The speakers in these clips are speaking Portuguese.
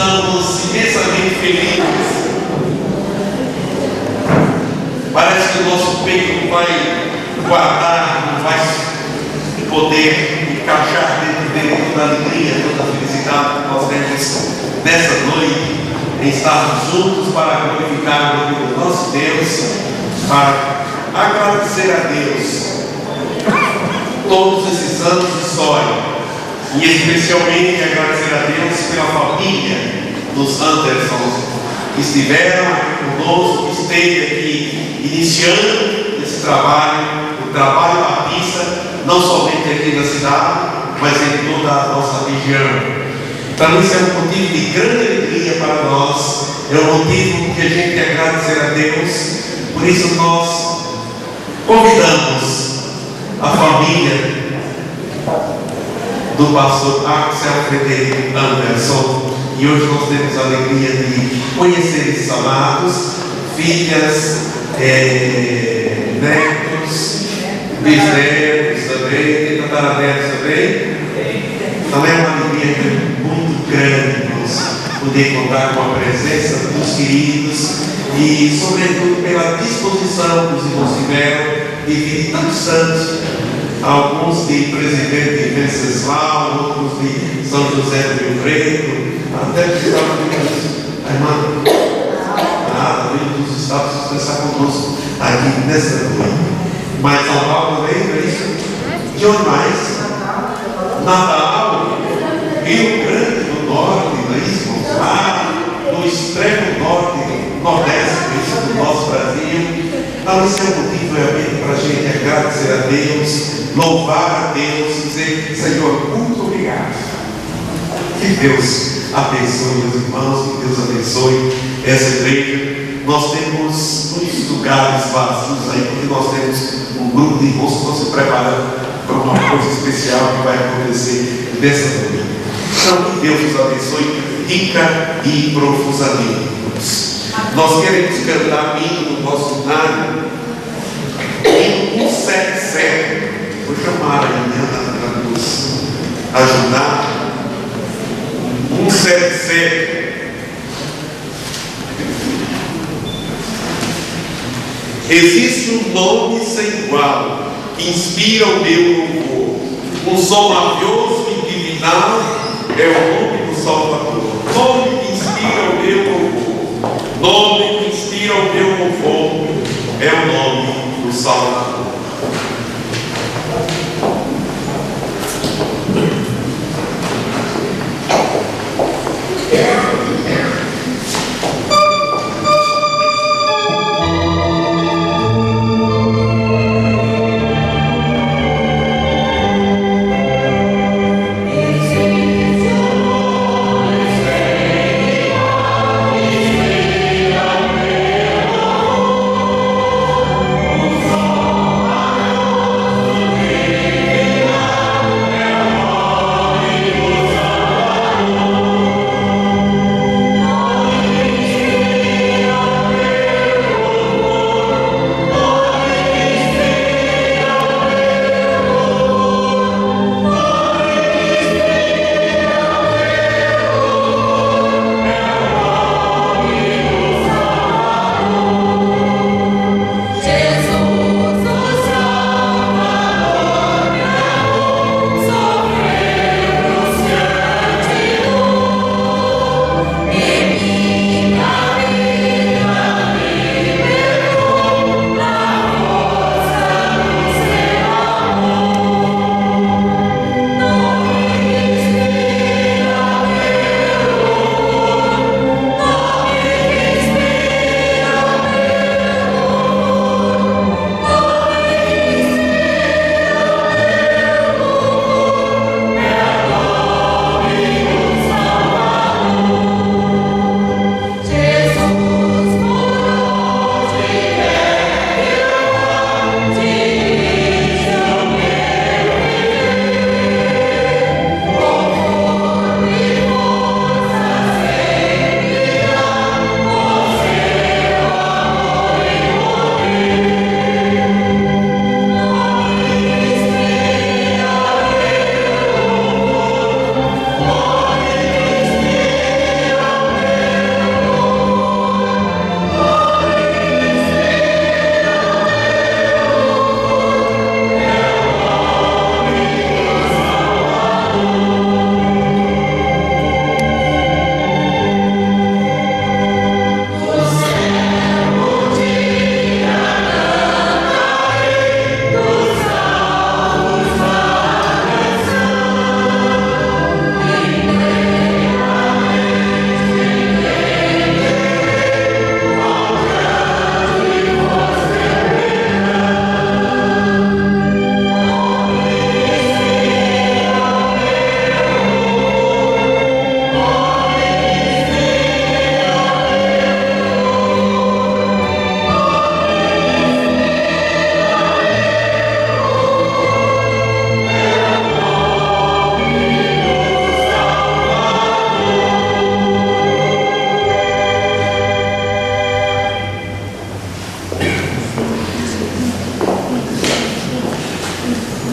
estamos imensamente felizes. Parece que o nosso peito vai guardar, não vai poder encaixar dentro dele toda a alegria, toda a felicidade que nós temos nessa noite, em estarmos juntos para glorificar o nome do nosso Deus, para agradecer a Deus todos esses anos de história, e especialmente agradecer a Deus pela família dos Andersons que estiveram aqui conosco, que esteve aqui iniciando esse trabalho, o trabalho batista, não somente aqui na cidade, mas em toda a nossa região. Então isso é um motivo de grande alegria para nós, é um motivo que a gente quer agradecer a Deus. Por isso nós convidamos a família do pastor Axel Frederico Anderson, e hoje nós temos a alegria de conhecer esses amados, filhas, netos, bisnetos também, tataranetos também. Também é uma alegria muito grande poder contar com a presença dos queridos e, sobretudo, pela disposição que os irmãos tiveram de vir tantos santos, alguns de Presidente de Venceslau, outros de São José do Rio Preto, até que estavam a irmã veio dos estados expressar conosco aqui nessa noite. Mas São Paulo também, não é isso? De onde mais? Natal, Rio Grande do Norte, não é isso? No extremo norte, nordeste do nosso Brasil. Então, esse é o motivo realmente para a gente agradecer a Deus, louvar a Deus, dizer: Senhor, muito obrigado. Que Deus abençoe os irmãos, que Deus abençoe essa igreja. Nós temos muitos lugares vazios aí, porque nós temos um grupo de irmãos que estão se preparando para uma coisa especial que vai acontecer nessa noite. Então, que Deus nos abençoe rica e profusamente. Nós queremos cantar hino do nosso cenário, hino 177. Vou chamar a Eliana para nos ajudar. 177. Existe um nome sem igual que inspira o meu louvor. Um som mavioso e divinal é o nome do Salvador. Nome que inspira o meu louvor. Nome que inspira o meu louvor é o nome do Salvador. Existe um nome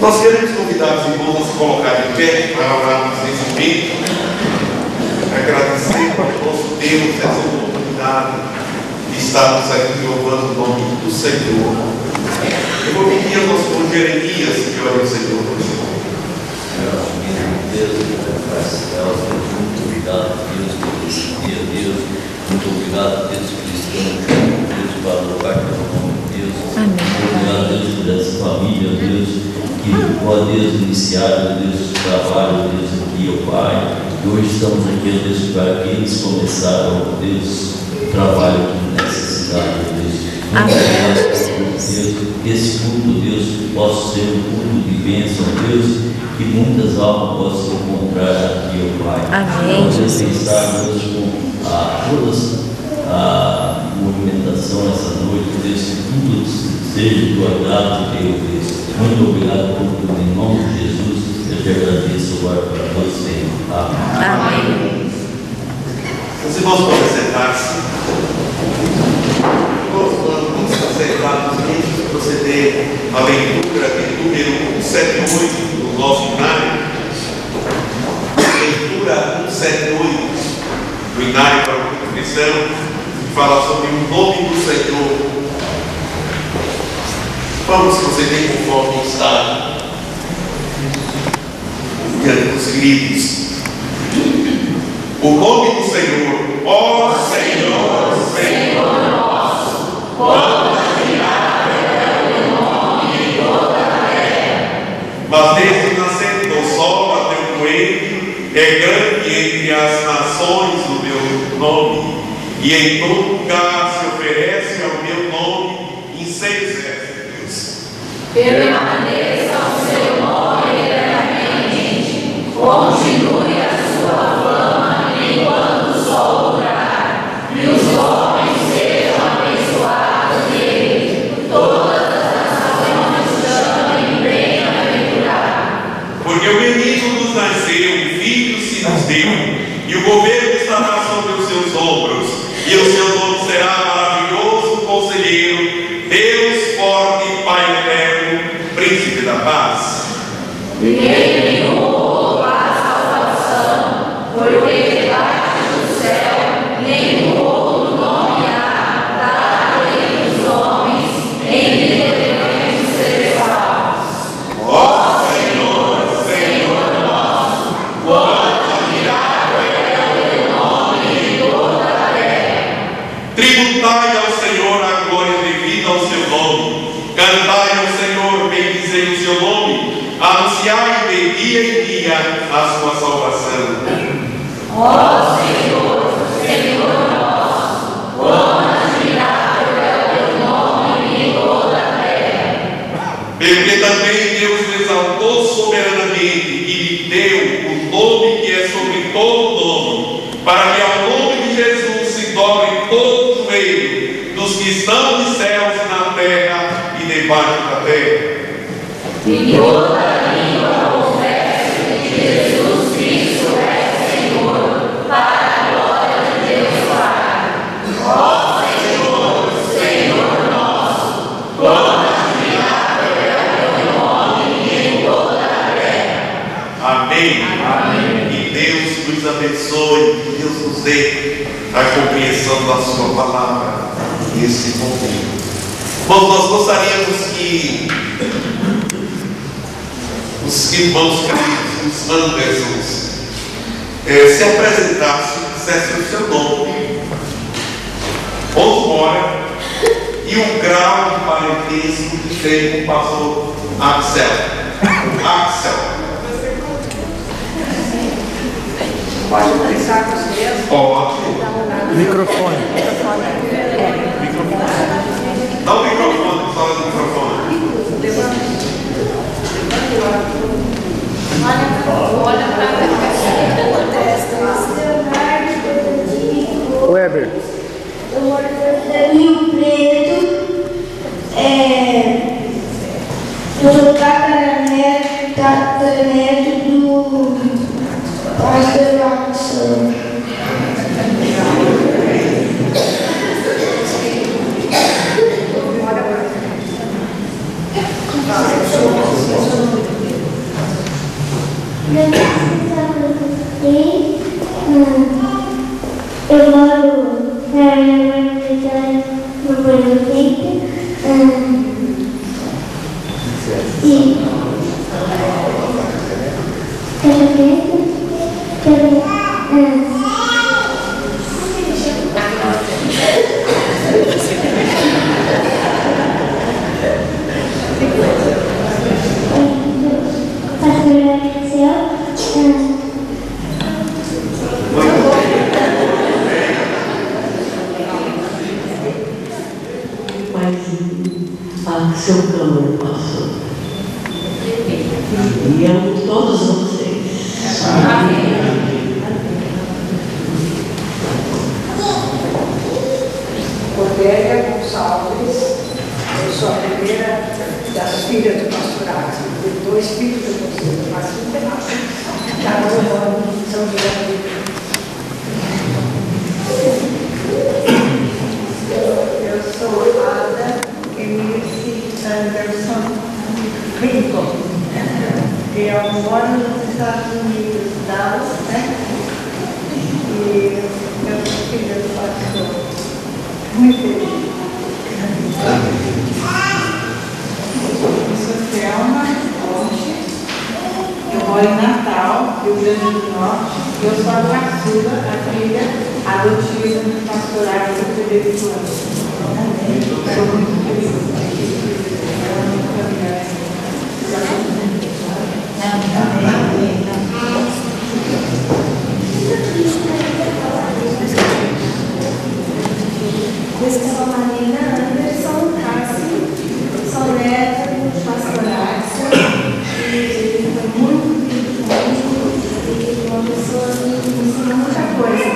Nós queremos convidar os irmãos a se colocarem de pé para orarmos nesse momento, agradecer ao nosso Deus essa oportunidade de estarmos aqui louvando o nome do Senhor. Eu vou pedir ao nosso irmão Jeremias que ore ao Senhor. Deus, muito obrigado, Deus, por esse dia, Deus. Muito obrigado, Deus, por estamos juntos, Deus, para louvar pelo nome de Deus. Muito obrigado, Deus, por essa família, Deus, que, ó Deus, iniciaram, Deus, o trabalho, Deus, aqui, ó Pai. E hoje estamos aqui, ó Deus, para que eles começaram, ó Deus, o trabalho aqui nessa cidade, ó Deus. Muito obrigado, Deus, que esse culto, Deus, possa ser um culto de bênção, Deus, que muitas almas possam encontrar aqui, ó Pai. Amém. Nós pensarmos com toda a movimentação essa noite, Deus, que tudo seja do agrado de Deus. Muito obrigado por tudo, em nome de Jesus. Eu te agradeço agora para você. Amém. Os irmãos podem sentar-se. Vamos sentar-nos e proceder à leitura de número 178 do nosso inário. Leitura 178 do inário para o culto cristão, que fala sobre o nome do Senhor. Vamos proceder conforme está diante dos queridos. O nome do Senhor, ó Senhor, Senhor nosso, quanto admirável é o teu nome em toda a terra. Mas desde o nascente do sol até o poente, é grande entre as nações o meu nome, e em todo lugar se oferece ao meu nome incêndios elétricos. Permaneça o seu nome eternamente, continue a sua fama enquanto o sol durar, e os homens sejam abençoados nele, todas as nações chamem bem-aventurado. Porque o menino nos nasceu, o filho se nos deu, e o governo estará sobre os seus ombros, e o seu nome será maravilhoso, conselheiro, Deus forte, Pai eterno, príncipe da paz. Ninguém nenhum a salvação, porque debaixo do céu nenhum outro nome há dado entre os homens, em que devemos ser salvos. Ó Senhor, Senhor nosso, quanto admirável é o teu nome em toda a terra. Tributai ao Senhor a glória devida ao seu nome. Cantai ao Senhor, bendizei o seu nome. Anunciai de dia em dia a sua salvação. Ó Senhor, Senhor nosso, quão admirável é o teu nome em toda a terra. Porque também Deus exaltou soberanamente e lhe deu o nome que é sobre todo nome, para que ao nome de Jesus se dobre todo o joelho dos que estão nos céus e na terra e debaixo da terra. E toda língua confesse que Jesus Cristo é Senhor, para a glória de Deus Pai. Ó Senhor, Senhor nosso, quão admirável é o teu nome em toda a terra. Amém. Amém. E Deus nos abençoe, que Deus nos dê a compreensão da sua palavra nesse momento. Bom, nós gostaríamos que os irmãos queridos, os Andersons, se apresentassem, dissessem o seu nome, onde mora e o grau de parentesco que tem com o pastor Axel. Pode começar com os mesmos? Pode. Microfone. Dá o microfone, fala do microfone. Olha para Weber. Eu moro no Rio Preto, eu sou tataraneto do pastor Watson. Seu clamor passou. E amo todos vocês. Amém. Odélia Gonçalves, eu sou a primeira das filhas do pastorato, de 2 filhos de você, mas um pedaço. Cada ano São José. Eu sou Ada Emília Anderson Rico, que eu moro nos Estados Unidos, Dallas, né? E eu sou filha do pastor. Muito feliz. Eu sou Thelma Ponte, eu moro em Natal, Rio Grande do Norte. Eu sou a caçula, a filha adotiva do pastorato do Frederico Lano. Estou muito feliz. Eu sou a Marina Anderson Cassi, sou neta do pastorato e foi muito comigo e uma pessoa que me ensinou muita coisa.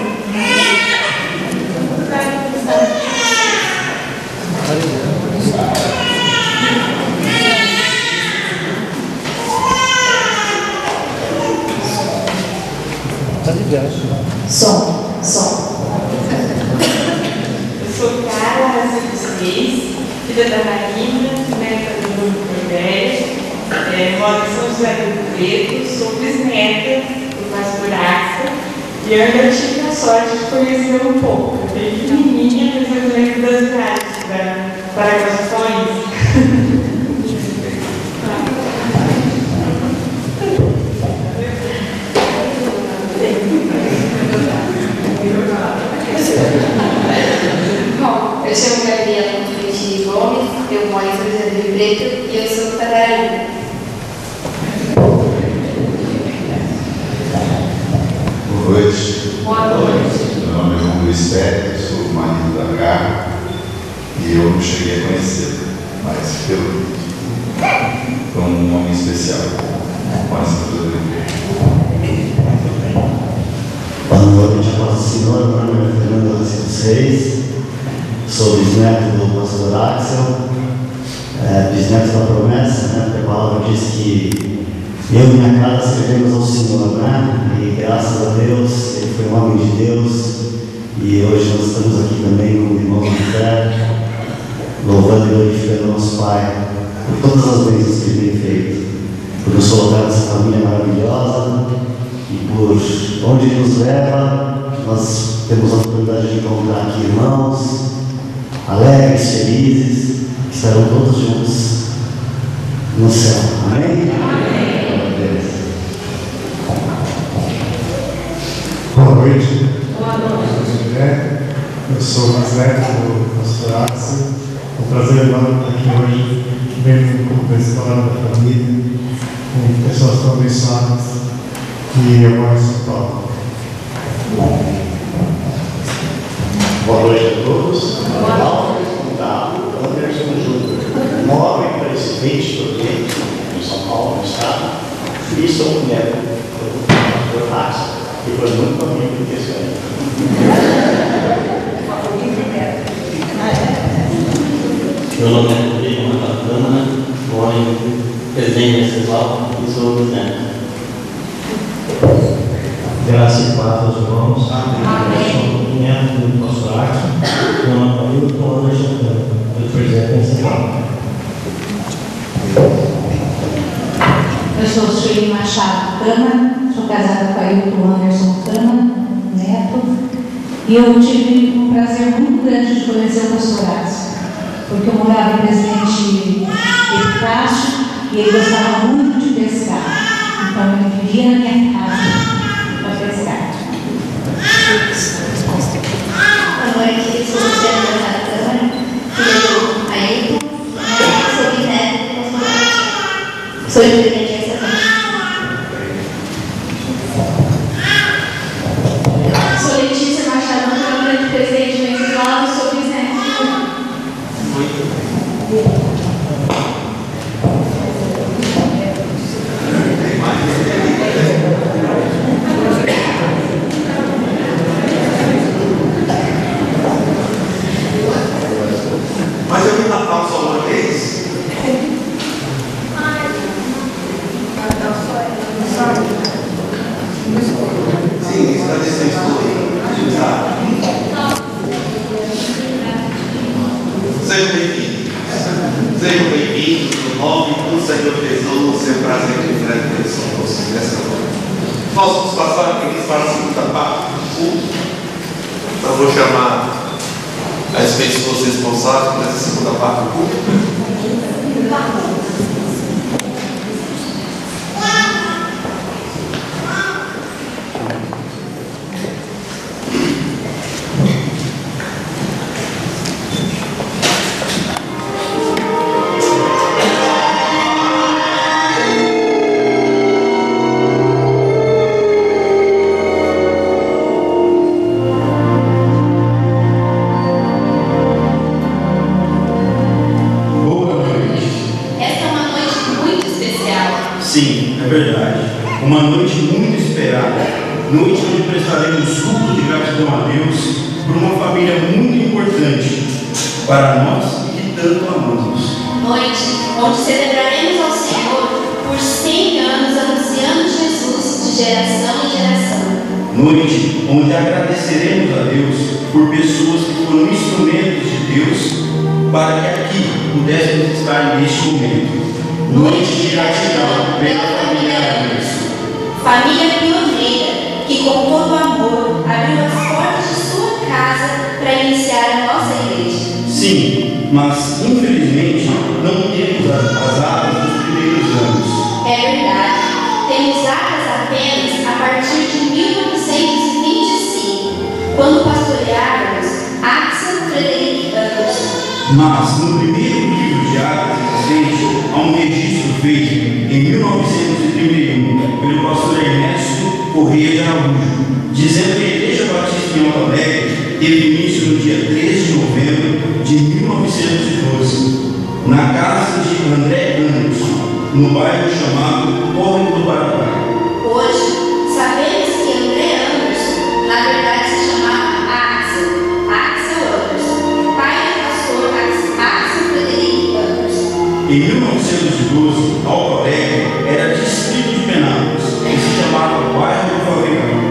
Som. Eu sou Carla Reis, filha da Marina, neta do Bruno Cordélia, moro em São José do Preto, sou bisneta do pastor Axa e eu ainda tive a sorte de conhecer um pouco. Eu bem pequenininha, mas eu lembro das viagens da Paraguações. Bom, eu chamo Gabriela Monte Gomes, eu moro em São José do Rio Preto e eu sou Tararina. Boa noite. Boa noite. Meu nome é João Luiz Pérez, sou o marido da Carla e eu não cheguei a conhecer, mas pelo foi um homem especial. Boa noite, Nossa Senhora. Meu nome é Fernando Francisco Reis, sou bisneto do pastor Axel, bisneto da promessa, né? Porque a palavra diz que eu e minha casa serviremos ao Senhor, né? E graças a Deus, ele foi um homem de Deus e hoje nós estamos aqui também como irmãos de fé, louvando e glorificando o nosso Pai por todas as bênçãos que ele tem feito, por nos colocar nessa família maravilhosa e por onde ele nos leva. Nós temos a oportunidade de encontrar aqui irmãos alegres, felizes, que estarão todos juntos no céu. Amém? Amém. Boa noite. Boa noite. Eu sou o mais neto do pastor Axel. É um prazer enorme estar aqui hoje, vendo um pouco da história da família, com pessoas tão abençoadas. E eu moro em São Paulo. Boa noite a todos. Anderson Júnior. Moro em Presidente do Rio, em São Paulo, no estado, e sou neto do pastor Axel, que foi muito amigo desse ano. Meu nome é Rodrigo Macatana, moro em Presidente Venceslau e sou bisneto. Graças e paz aos irmãos. Amém. Neto do pastor Axel, meu nome é Hilton Anderson, eu Presidente Venceslau. Eu sou Sueli Machado Cama, sou casada com Ailton Anderson Cama, neto, E eu tive um prazer muito grande de conhecer o pastorato, porque eu morava em Presidente Epitácio e ele gostava muito de pescar. Então eu queria na minha casa para pescar. Boa noite, sou Luciana da Câmara, filho do Ailton, sou bisneto do pastorato. Sou presidente dessa família. Sou Letícia Machado, Câmara de Presidente de Venezuela, e sou bisneto. Mas eu vi Natal só uma vez. Sim, está nesse estudo aí. Tá. Sejam bem-vindos. Sejam bem-vindos no nome do Senhor Jesus. É um prazer muito grande ter vocês nessa noite. Nós vamos passar aqui para a segunda parte do culto. Então, vou chamar as pessoas responsáveis por essa segunda parte do culto. Sim, é verdade. Uma noite muito esperada. Noite onde prestaremos culto de gratidão a Deus por uma família muito importante para nós e que tanto amamos. Noite onde celebraremos ao Senhor por 100 anos, anunciando Jesus de geração em geração. Noite onde agradeceremos a Deus por pessoas que foram instrumentos de Deus para que aqui pudéssemos estar neste momento. Noite de gratidão pela família Anderson. Família pioneira que com todo amor abriu as portas de sua casa para iniciar a nossa igreja. Sim, mas infelizmente não temos as atas dos primeiros anos. É verdade, temos atas apenas a partir de 1925, quando pastoreávamos Axel Frederic Anderson. Mas no primeiro livro de atas existente, há um registro feito em 1931 pelo pastor Ernesto Correia de Araújo, dizendo que a Igreja Batista em Alto Alegre teve início no dia 13 de novembro de 1912, na casa de André Anderson, no bairro chamado Córrego do Paraguai. Hoje, sabemos que André Anderson, na verdade, se chamava Axel Anderson, pai do pastor Axel Frederic Anderson. Em 1912, Alto Alegre era distrito de Penápolis e se chamava Bairro do Fabricante.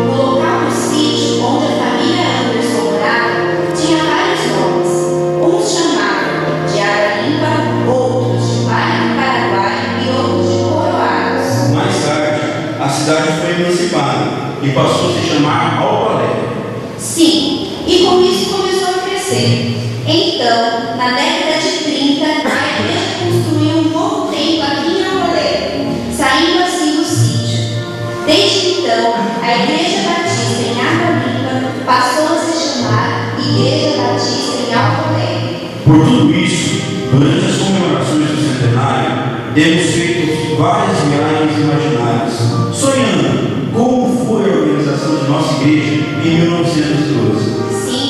O local do sítio onde a família Anderson morava tinha vários nomes. Uns chamavam de Água Limpa, outros de Bairro do Paraguai e outros de Coroados. Mais tarde, a cidade foi emancipada e passou a se chamar Alto Alegre. Sim, e com isso começou a crescer. Então, na década de 30, a igreja construiu um novo templo aqui em Alto Alegre, saindo assim do sítio. Desde então, a Igreja Batista em Água Limpa passou a se chamar Igreja Batista em Alto Alegre. Por tudo isso, durante as comemorações do centenário, temos feito várias viagens imaginárias, sonhando como foi a organização de nossa igreja em 1912. Sim,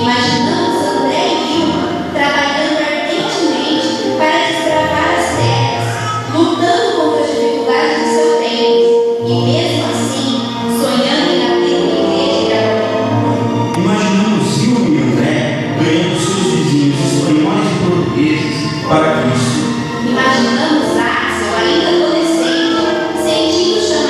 imaginamos André e Vilma trabalhando ardentemente para desbravar as terras, lutando contra as dificuldades do seu tempo e, mesmo assim, sonhando em abrir uma igreja de Água Limpa. Imaginamos Vilma e André ganhando seus vizinhos espanhóis e portugueses para Cristo. Imaginamos Axel, ainda adolescente, sentindo o chamado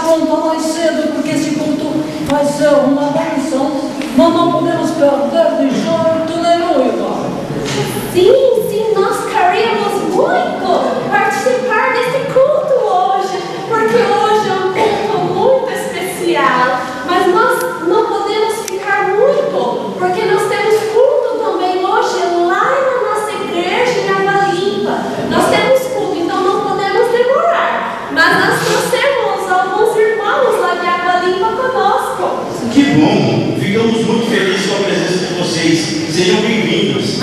pronta mais cedo, porque esse culto vai ser uma bênção. Nós não podemos perder de jeito nenhum, irmão. Sim, nós queremos muito participar desse culto hoje, porque hoje é um culto muito especial, mas nós não podemos ficar muito, porque nós temos culto também hoje lá na nossa igreja em Água Limpa. Nós temos culto, então não podemos demorar, mas nós trouxemos alguns irmãos lá de Água Limpa conosco. Que bom! Ficamos muito felizes com a presença de vocês. Sejam bem-vindos.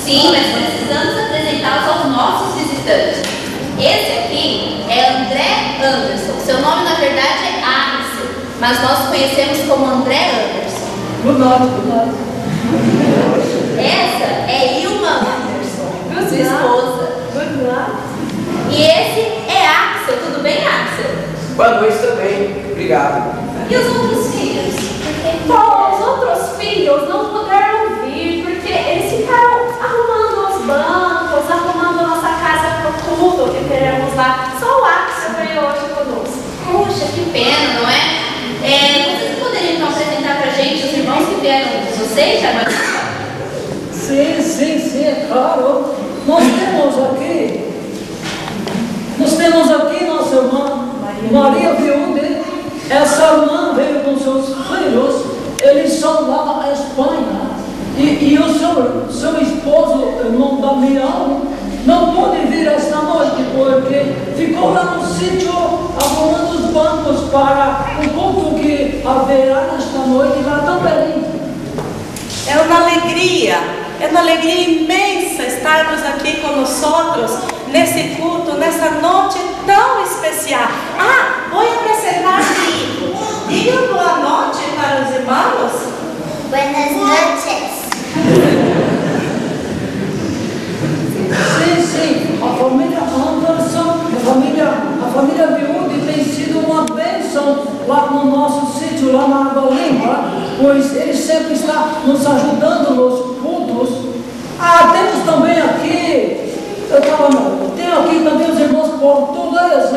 Sim, mas precisamos apresentá-los aos nossos visitantes. Esse aqui é André Anderson. Seu nome, na verdade, é Axel, mas nós conhecemos como André Anderson. Good night. Essa é Ilma Anderson, sua esposa. Good night. E esse é Axel. Tudo bem, Axel? Boa noite também. Obrigado. E os outros filhos? Bom, os outros filhos não puderam vir, porque eles ficaram arrumando os bancos, arrumando a nossa casa para o culto que teremos lá. Só o Axel veio hoje conosco. Puxa, que pena, não é? Vocês poderiam então apresentar pra gente os irmãos que vieram com vocês, já vai? Sim, é claro. Nós temos aqui nossa irmã Maria Viúde. Essa irmã veio com seus filhos, eles são lá da Espanha. E o seu esposo, irmão Damião, não pôde vir esta noite porque ficou lá no sítio arrumando os bancos para o culto que haverá nesta noite lá também. É uma alegria imensa estarmos aqui com nós nesse culto, nessa noite tão especial. Vou apresentar Nico. Diga boa noite para os irmãos. Buenas noches. Sim, a família Anderson, a família Viúde tem sido uma bênção lá no nosso sítio, lá na Água Limpa, pois ele sempre está nos ajudando nos cultos. Temos também aqui, tem aqui também os irmãos portugueses.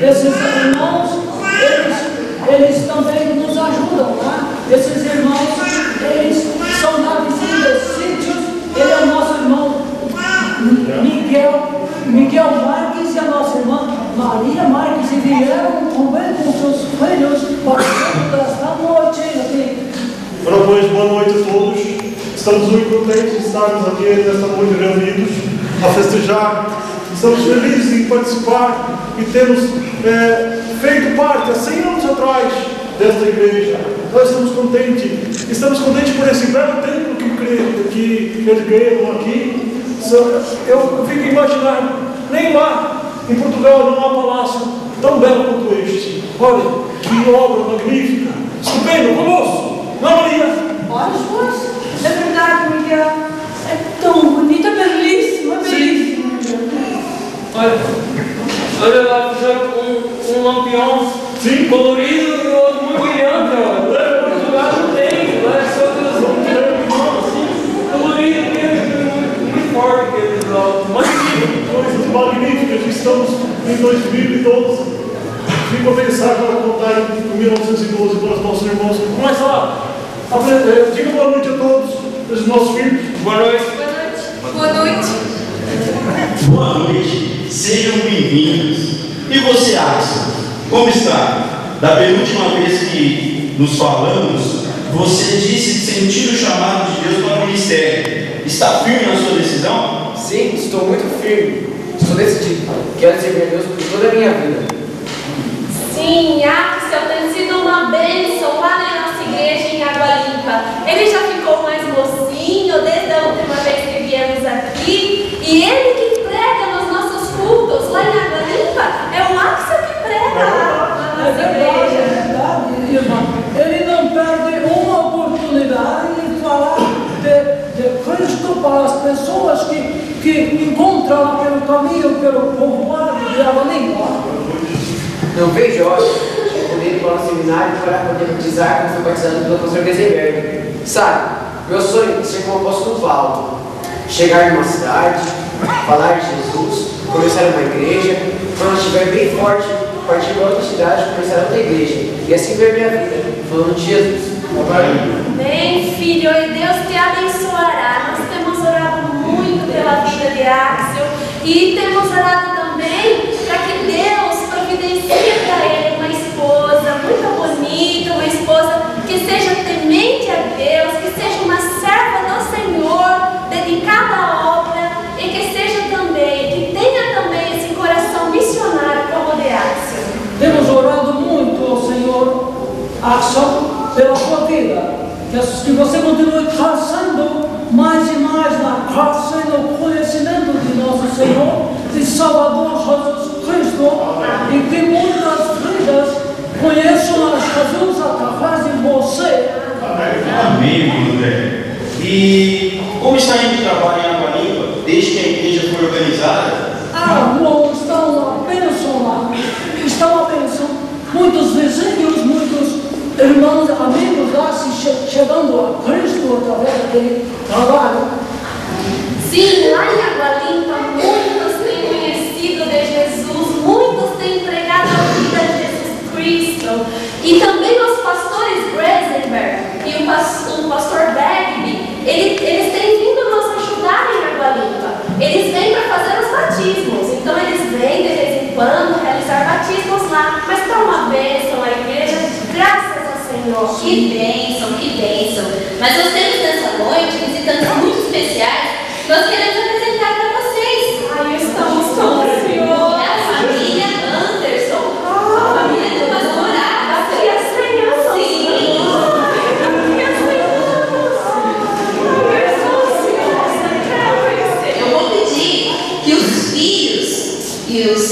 Esses irmãos, eles também nos ajudam, tá? Esses irmãos, eles são da vizinha dos sítios. Ele é o nosso irmão Miguel Marques e a nossa irmã Maria Marques, e vieram também com seus filhos para esta noite aqui. Ora, pois, boa noite a todos. Estamos muito contentes de estarmos aqui nesta noite reunidos a festejar. Estamos felizes em participar e termos feito parte, há 100 anos atrás, desta igreja. Nós estamos contentes por esse belo templo que ergueram aqui. Eu fico imaginando, nem lá em Portugal não há palácio tão belo quanto este. Olha, que obra magnífica, estupendo, colosso, não é, Maria? Olha, esposa, é verdade, Miguel. É tão bonita, belíssima. Olha lá, fizeram um lampião colorido e o outro muito brilhante. Portugal não tem, lá é só colorido, muito forte, aqueles coisas magníficas. Estamos em 2012. Fico a pensar para contar em 1912 para os nossos irmãos. Mas lá, diga boa noite a todos os nossos filhos. Boa noite. Boa noite. Boa noite. Sejam bem-vindos. E você, Axel, como está? Da penúltima vez que nos falamos, você disse sentir o chamado de Deus para o ministério. Está firme na sua decisão? Sim, estou muito firme. Estou decidido. Quero servir a Deus por toda a minha vida. Sim, Axel tem sido uma bênção lá na nossa igreja em Água Limpa. Ele já ficou mais mocinho desde a última vez que viemos aqui. E ele que prega nos nossos cultos lá em Água Limpa é o Axel que prega lá na nossa igreja. É verdade, irmão. Ele não perde uma oportunidade de falar de Cristo para as pessoas que encontram lá pelo caminho, pelo povoado de Água Limpa. Não vejo hora de poder ir para o seminário para poder batizar como foi batizado pelo pastor Gesenberg. Sabe, meu sonho é ser como o apóstolo Paulo. Chegar numa cidade, falar de Jesus, começar uma igreja, quando estiver bem forte, partir para outra cidade, começar outra igreja. E assim ver minha vida, falando de Jesus. Amém, filho, e Deus te abençoará. Nós temos orado muito pela vida de Axel e temos orado também para que Deus providencie para ele uma esposa muito bonita, uma esposa que seja temente a Deus, que seja uma serva do Senhor, dedicada à obra e que seja também, que tenha também esse coração missionário como o de Axel. Temos orado muito ao Senhor, Axel, pela sua vida. Que você continue crescendo mais e mais na graça e no conhecimento de nosso Senhor e Salvador Jesus Cristo. E que muitas vidas conheçam a Jesus através de você. Amém, irmão André. E como está indo o trabalho em Água Limpa, desde que a igreja foi organizada? Irmão, está uma bênção lá. Está uma bênção. Muitos vizinhos, muitos irmãos, amigos lá chegando a Cristo através daquele trabalho. Sim, lá em Água Limpa, muitos têm conhecido de Jesus, muitos têm entregado a vida de Jesus Cristo. E também os pastores Gresenberg e o pastor Bagby, eles têm vindo nos ajudar em Água Limpa. Eles vêm para fazer os batismos, então eles vêm de vez em quando realizar batismos lá. Mas está uma bênção a igreja, graças ao Senhor. Que bênção, que bênção. Mas nós temos nessa noite visitantes muito especiais. Nós queremos apresentar para vocês. Ai, estamos tão ansiosos. É a família Anderson. A família do pastor Axel. Daqui a 100 anos. Sim. Eu vou pedir que os filhos e os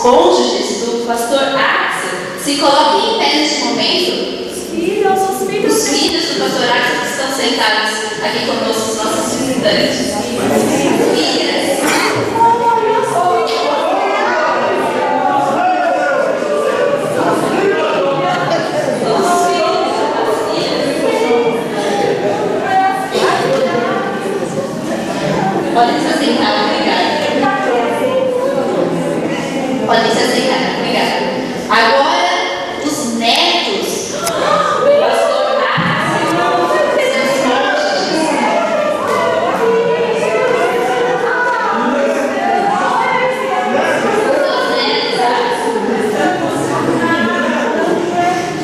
cônjuges do pastor Axel se coloquem em pé neste momento. Os filhos do pastor Axel que estão sentados aqui conosco, os nossos visitantes. Filhas. Podem se assentar, obrigada. Podem se assentar, obrigada. Agora, os netos do pastor Axel, seus cônjuges.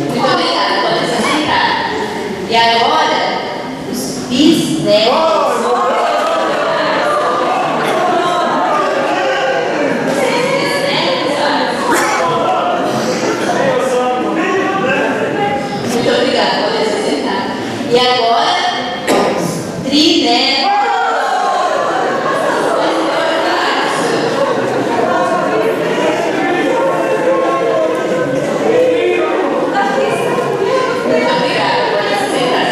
Muito obrigada, podem se assentar. E agora, os bisnetos. E agora, os trinetos. Muito obrigada, pode aceitar.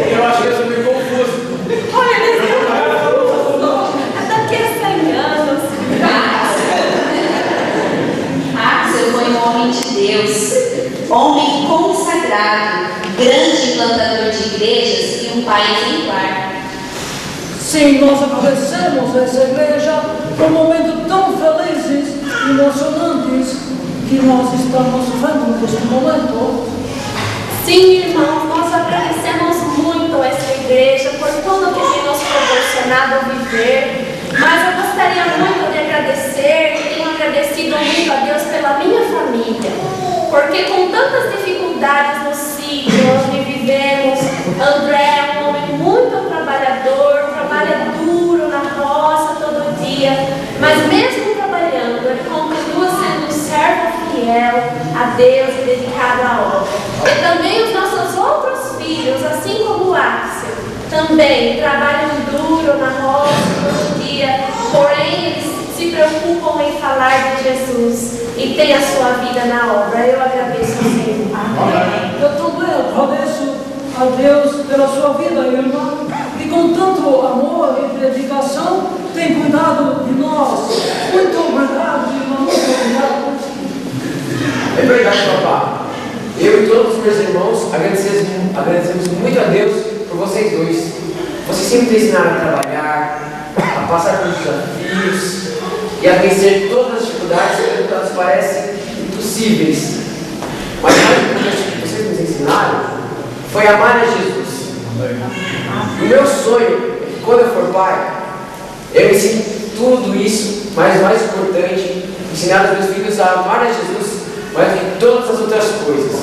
Eu acho que eu sou meio confuso. Olha, daqui a 100 anos. Axel foi um homem de Deus, homem consagrado, grande implantador de igrejas e um pai exemplar. Sim, nós agradecemos a essa igreja por momentos tão felizes e emocionantes que nós estamos vivendo neste momento. Sim, irmãos, nós agradecemos muito a essa igreja por tudo que tem nos proporcionado viver. Mas eu gostaria muito de agradecer, e tenho agradecido muito a Deus pela minha família. Porque com tantas dificuldades no sítio onde vivemos, André é um homem muito trabalhador, trabalha duro na roça todo dia, mas mesmo trabalhando, ele continua sendo um servo fiel a Deus e dedicado à obra. E também os nossos outros filhos, assim como o Axel, também trabalham duro na roça todo dia, porém eles se preocupam em falar de Jesus e têm a sua vida na obra. Eu agradeço ao Senhor. Amém. Eu também agradeço a Deus pela sua vida, irmã, que com tanto amor e dedicação tem cuidado de nós. Muito obrigado, irmã, muito obrigado. É verdade, papá. Eu e todos os meus irmãos agradecemos muito a Deus por vocês dois. Vocês sempre me ensinaram a trabalhar, a passar por desafios e a vencer todas as dificuldades que tanto parecem impossíveis. Mas mais importante que vocês nos ensinaram foi amar a Jesus. E o meu sonho é que quando eu for pai, eu ensine tudo isso, mas o mais importante, ensinar os meus filhos a amar a Jesus mais do que todas as outras coisas.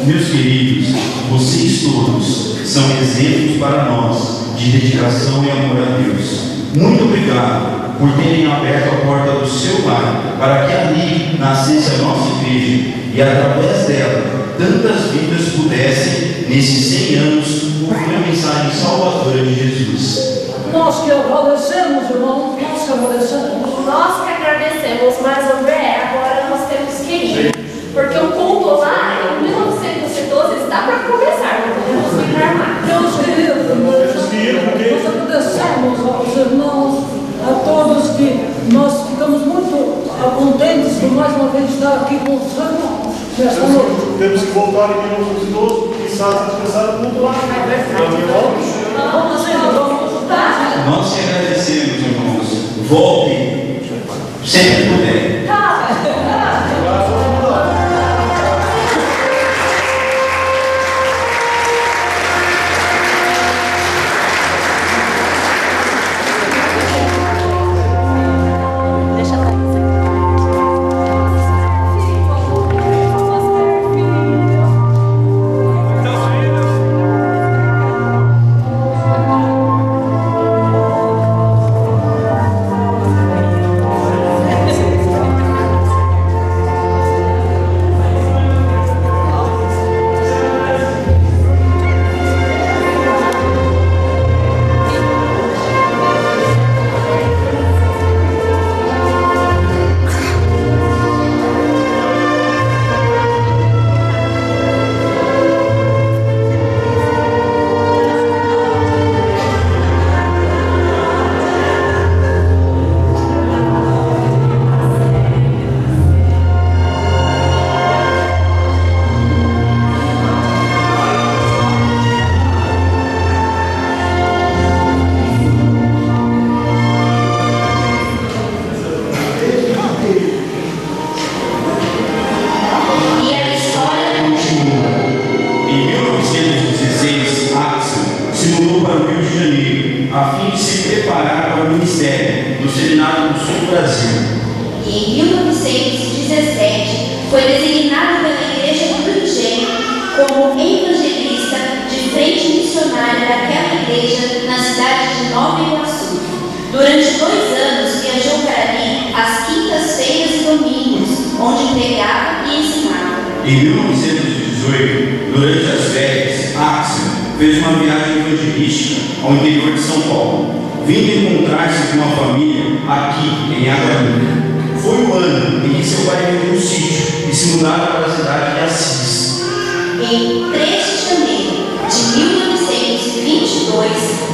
Meus queridos, vocês todos são exemplos para nós de dedicação e amor a Deus. Muito obrigado por terem aberto a porta do seu lar para que ali nascesse a nossa igreja e através dela tantas vidas pudessem, nesses 100 anos, ouvir a mensagem salvadora de Jesus. Nós que agradecemos, irmão, nós que agradecemos. Nós que agradecemos, mas André, agora nós temos que ir. Porque o culto lá, em 1912, está para começar, não podemos ficar mais. Deus querido, nós agradecemos aos irmãos, a todos que nós ficamos muito contentes por mais uma vez estar aqui com os irmãos nesta noite. Temos que voltar em 1912 e sabe expressar o mundo lá. Nós te agradecemos, irmãos. Voltem sempre que puderem. Em 1918, durante as férias, Axel fez uma viagem evangelística ao interior de São Paulo, vindo encontrar-se com uma família aqui em Agaruba. Foi o ano em que seu pai vendeu um sítio e se mudaram para a cidade de Assis. Em 3 de janeiro de 1922,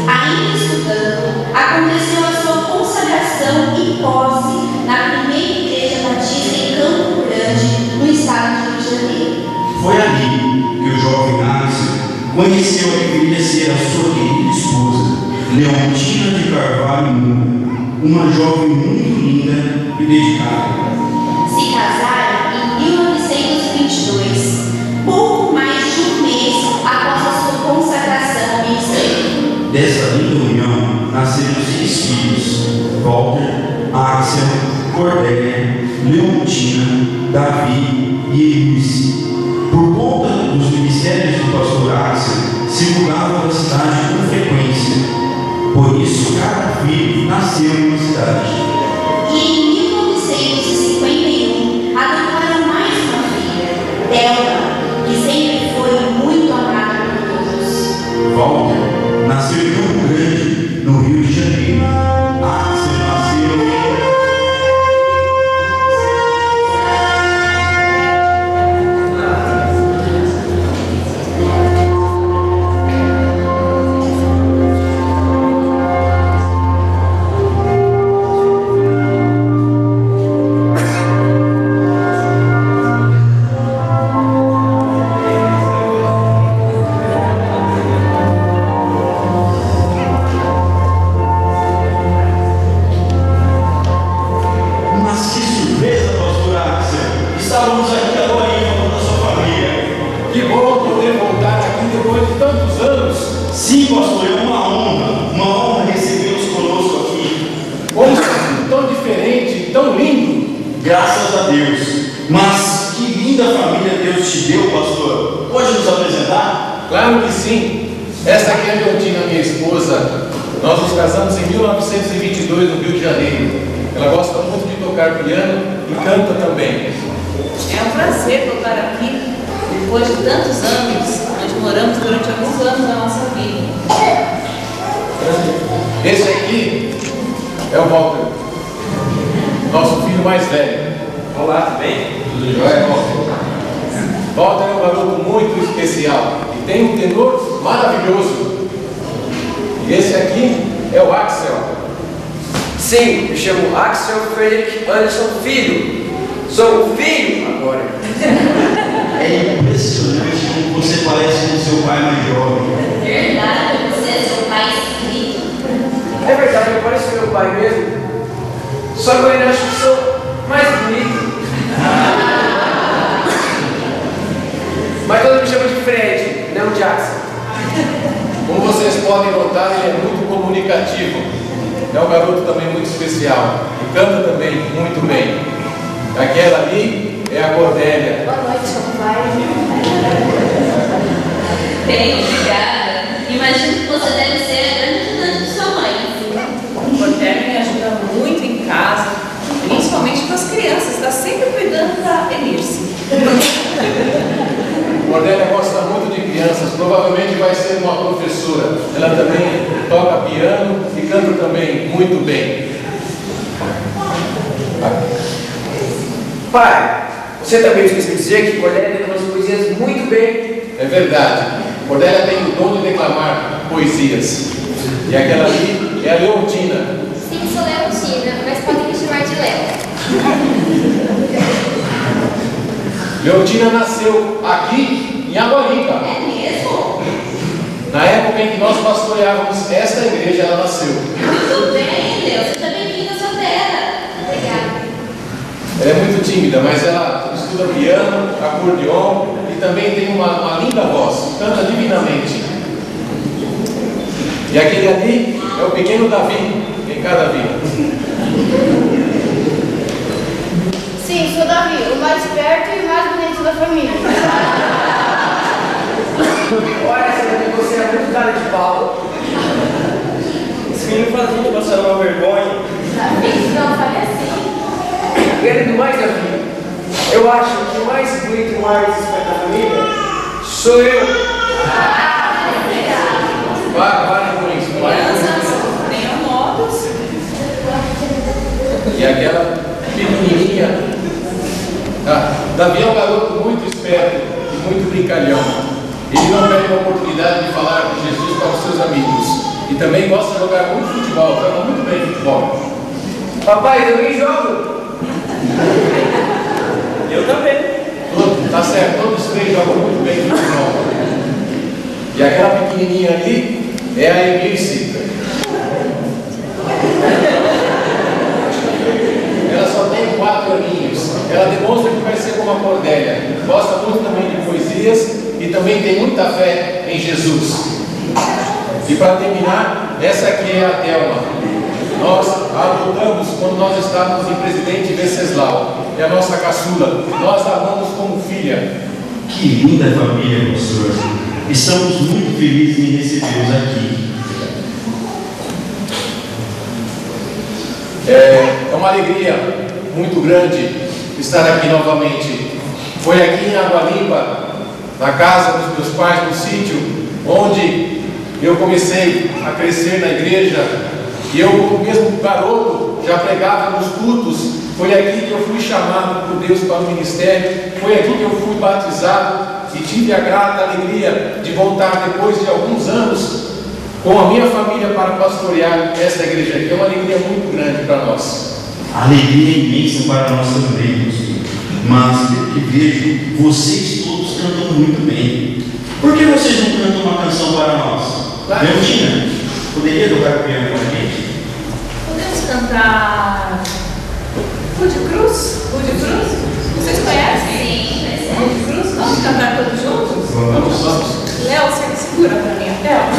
ainda estudando, aconteceu a sua consagração e posse na primeira igreja batista em Campo Grande, no estado de Rio de Janeiro. Foi ali que o jovem Axel conheceu a que viria a ser a sua querida esposa, Leontina de Carvalho Moura, uma jovem muito linda e dedicada. Se casaram em 1922, pouco mais de um mês após a sua consagração ao ministério. Dessa linda união nasceram 6 filhos: Walter, Axel, Cordélia, Leontina, Davi e Eunice. Por conta dos ministérios do pastor Axel, circulavam da cidade com frequência. Por isso, cada filho nasceu em uma cidade. E em 1951, adotaram mais uma filha, Delma, que sempre foi muito amada por todos. Walter nasceu em Campo Grande, no Rio de Janeiro. Axel nasceu em... tantos anos. Sim, pastor, é uma honra recebê-los conosco aqui. Como é tão diferente, tão lindo. Graças a Deus. Mas que linda família Deus te deu, pastor. Pode nos apresentar? Claro que sim. Esta aqui é a Leontina, minha esposa. Nós nos casamos em 1922 no Rio de Janeiro. Ela gosta muito de tocar piano e canta também. É um prazer tocar aqui, depois de tantos anos. Nós moramos durante alguns anos da nossa vida. Esse aqui é o Walter, nosso filho mais velho. Olá, tudo bem? Tudo jóia, Walter? Walter é um garoto muito especial e tem um tenor maravilhoso. E esse aqui é o Axel. Sim, eu chamo Axel Frederick Anderson Filho. Sou o filho agora. É impressionante como você parece com seu pai mais jovem. Verdade, você é seu pai escrito. É verdade, eu pareço meu pai mesmo. Só que eu ainda acho que sou mais bonito. Mas todos me chamam de Fred, não de Axel. Como vocês podem notar, ele é muito comunicativo. É um garoto também muito especial e canta também muito bem. Aquela ali é a Cordélia. Boa noite, pai. Bem, obrigada. Imagino que você deve ser a grande ajudante de sua mãe. O Cordélia me ajuda muito em casa, principalmente com as crianças. Está sempre cuidando da Enirce. Cordélia gosta muito de crianças, provavelmente vai ser uma professora. Ela também toca piano e canta também muito bem. Pai, você também esqueceu de dizer que Cordélia declama as poesias muito bem. É verdade. Cordélia tem o dom de declamar poesias. E aquela ali é a Leontina. Sim, sou Leontina, mas podem me chamar de Léo. Leontina nasceu aqui em Água Limpa. É mesmo? Na época em que nós pastoreávamos esta igreja, ela nasceu. Muito bem, Leo. Seja bem-vinda à sua terra. Obrigada. Ela é muito tímida, mas ela estuda piano, acordeon e também tem uma linda voz. Canta divinamente. E aquele ali é o pequeno Davi em cada vida. Sim, sou Davi, o mais perto e mais bonito da família. Olha, você é muito cara de pau. Esse menino faz a gente passar uma vergonha. Davi, não fale assim. E além do mais, Davi, eu acho que o mais bonito e mais esperto da família sou eu. Para com isso. Tenham modos. E aquela pequenininha. Davi é um garoto muito esperto e muito brincalhão. Ele não perde a oportunidade de falar de Jesus para os seus amigos. E também gosta de jogar muito futebol, joga muito bem futebol. Papai, eu também jogo. Eu também. Tá certo, todos três jogam muito bem futebol. E aquela pequenininha ali é a Emirce. Ela só tem 4 aninhos. Ela demonstra que vai ser como a Cordélia. Gosta muito também de poesias e também tem muita fé em Jesus. E para terminar, essa aqui é a Thelma. Nós a adotamos quando nós estávamos em Presidente Venceslau. É a nossa caçula. Nós a amamos como filha. Que linda família, pastor. Estamos muito felizes em recebê-los aqui. É uma alegria muito grande estar aqui novamente. Foi aqui em Água Limpa, na casa dos meus pais, no sítio, onde eu comecei a crescer na igreja. E eu, mesmo garoto, já pregava nos cultos. Foi aqui que eu fui chamado por Deus para o ministério. Foi aqui que eu fui batizado e tive a grata alegria de voltar depois de alguns anos com a minha família para pastorear esta igreja aqui. É uma alegria muito grande para nós. Alegria imensa para nós também, pastor. Mas, pelo que vejo, vocês todos cantam muito bem. Por que vocês não cantam uma canção para nós? Leontina, poderia tocar piano com a gente? Podemos cantar Rude Cruz? Rude Cruz? Vocês conhecem? Sim, Vamos cantar todos juntos? Vamos. Léo, você segura para mim a tela?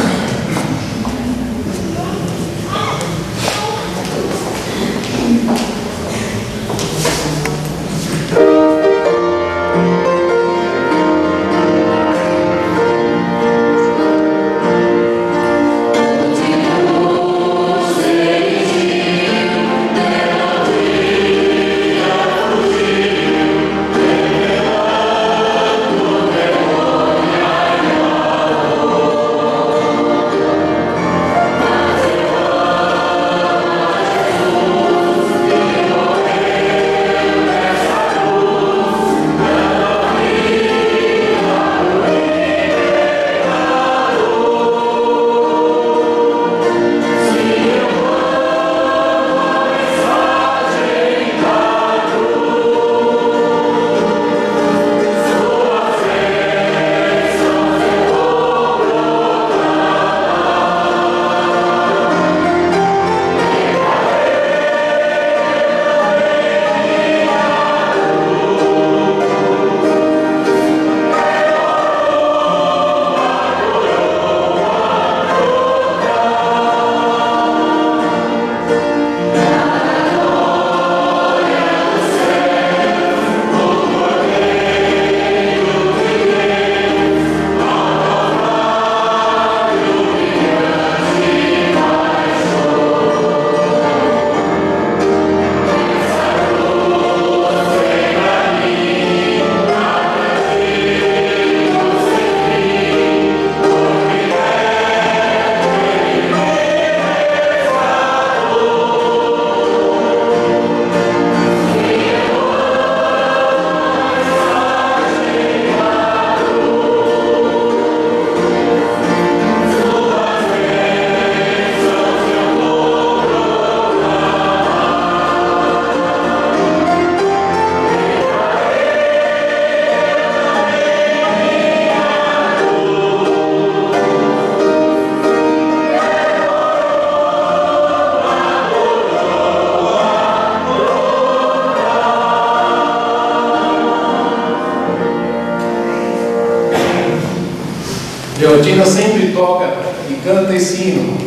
Leotina sempre toca e canta esse hino.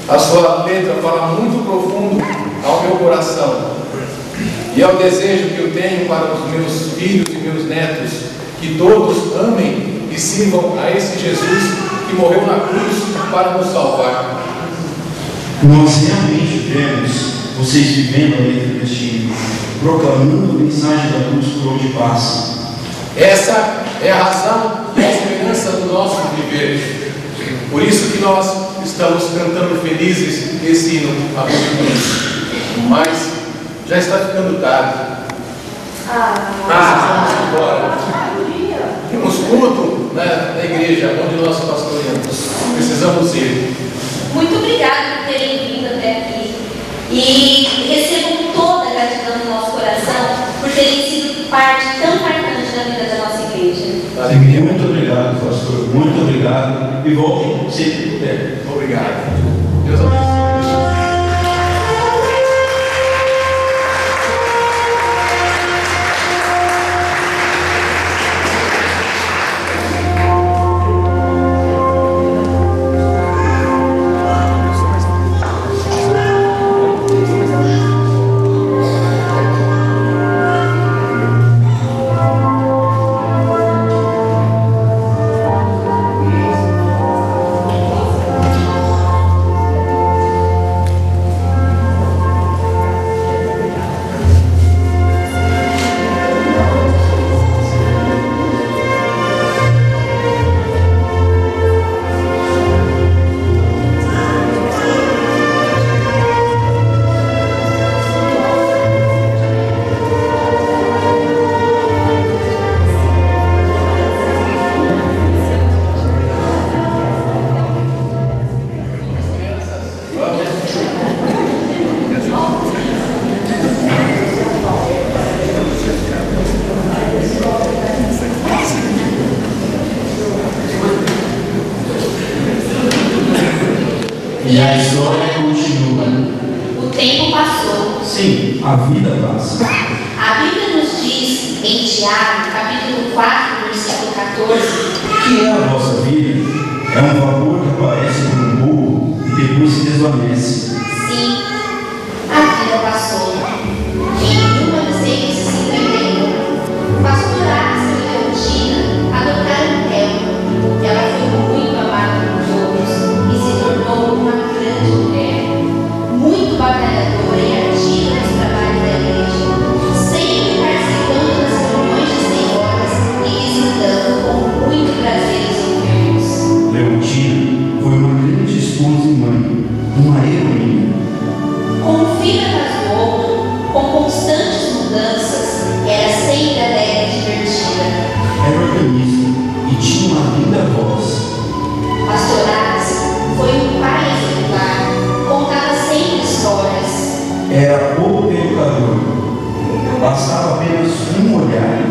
A sua letra fala muito profundo ao meu coração. E é o desejo que eu tenho para os meus filhos e meus netos, que todos amem e sirvam a esse Jesus que morreu na cruz para nos salvar. Nós realmente vemos vocês vivendo a letra deste hino, proclamando a mensagem da cruz por onde passa. Essa é a razão e a esperança do nosso viver. Por isso que nós estamos cantando felizes esse hino a cruz. Mas já está ficando tarde. Agora temos culto na igreja onde nós pastoreamos. Precisamos ir. Muito obrigada por terem vindo até aqui. E recebam toda a gratidão do nosso coração por terem sido parte tão marcante da vida da nossa igreja. Alegria, muito obrigado, pastor. Muito obrigado. E volte sempre que puder. Obrigado. Deus abençoe. E a história continua. O tempo passou. Sim, a vida passa. A Bíblia nos diz em Tiago, capítulo 4, versículo 14. O que é a vossa vida? É um vapor que aparece por um pouco e depois se desvanece. Sim, a vida passou. Em 1951, o pastor Axel e Leontina adotaram Thelma. Ela foi muito amada por todos e se tornou uma grande mulher, muito batalhadora e ativa nos trabalhos da igreja, sempre participando das reuniões de senhoras e visitando com muito prazer os enfermos. Leontina foi uma grande esposa e mãe, uma heroína. Com um filho atrás do outro, com constantes mudanças, era sempre alegre e divertida. Era organista e tinha uma linda voz. Pastor Axel foi um pai exemplar, contava sempre histórias. Era pouco educador. Bastava apenas um olhar.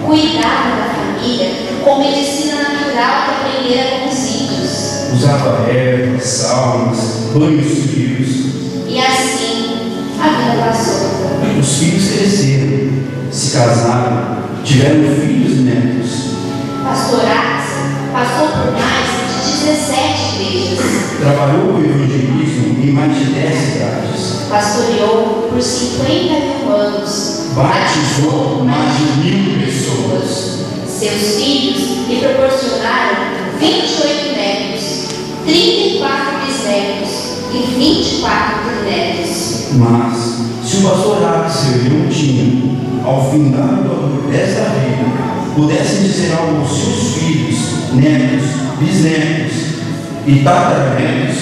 Cuidava da família com medicina natural que aprendera com os índios. Usava ervas, salmas, banhos frios. E assim, a vida passou. Os filhos cresceram, se casaram, tiveram filhos e netos. Pastor Axel passou por mais de 17 igrejas. Trabalhou com evangelismo em mais de 10 cidades. Pastoreou por 51 anos. Batizou mais de 1000 pessoas. Seus filhos lhe proporcionaram 28 netos, 34 bisnetos e 24 bisnetos. Mas, se o pastor Axel e Leontina, ao findar do amor desta vida, pudessem dizer algo aos seus filhos, netos, bisnetos e tataranetos,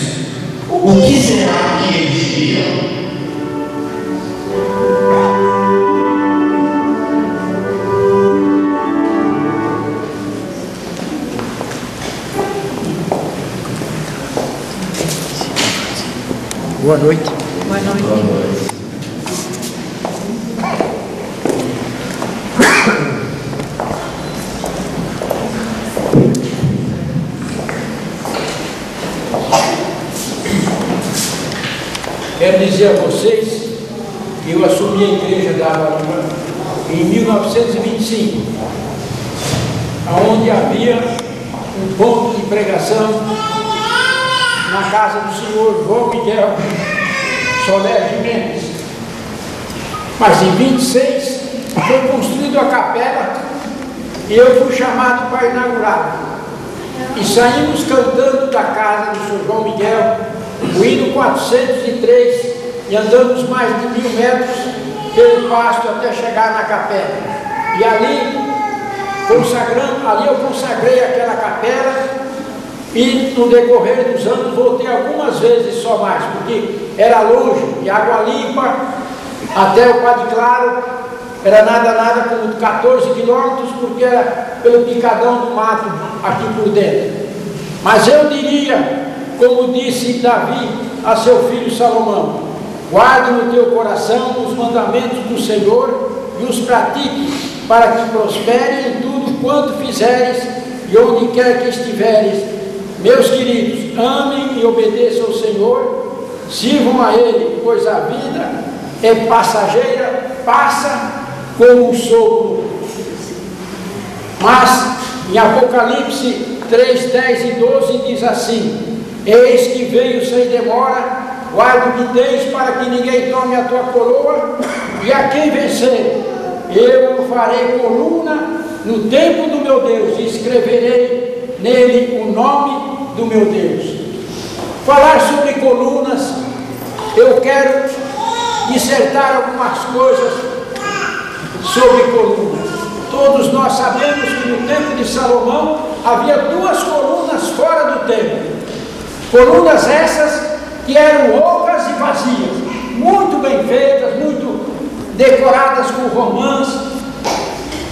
o que será que eles diriam? Boa noite. Boa noite. Boa noite. Quero dizer a vocês que eu assumi a igreja da Avarima em 1925, onde havia um ponto de pregação na casa do senhor João Miguel Soler de Mendes. Mas em 26 foi construída a capela e eu fui chamado para inaugurar. E saímos cantando da casa do senhor João Miguel o hino 403 e andamos mais de 1000 metros pelo pasto até chegar na capela. E ali eu consagrei aquela capela. E no decorrer dos anos voltei algumas vezes só mais, porque era longe, e Água Limpa até o Padre Claro era nada como 14 quilômetros, porque era pelo picadão do mato aqui por dentro. Mas eu diria, como disse Davi a seu filho Salomão: guarde no teu coração os mandamentos do Senhor e os pratique, para que prospere em tudo quanto fizeres e onde quer que estiveres. Meus queridos, amem e obedeçam ao Senhor, sirvam a Ele, pois a vida é passageira, passa como um sopro. Mas em Apocalipse 3, 10 e 12 diz assim: eis que venho sem demora, guarda o que tens para que ninguém tome a tua coroa, e a quem vencer, eu farei coluna no templo do meu Deus, e escreverei nele o nome do meu Deus. Falar sobre colunas, eu quero dissertar algumas coisas sobre colunas. Todos nós sabemos que no tempo de Salomão havia 2 colunas fora do templo. Colunas essas que eram ocas e vazias, muito bem feitas, muito decoradas com romãs,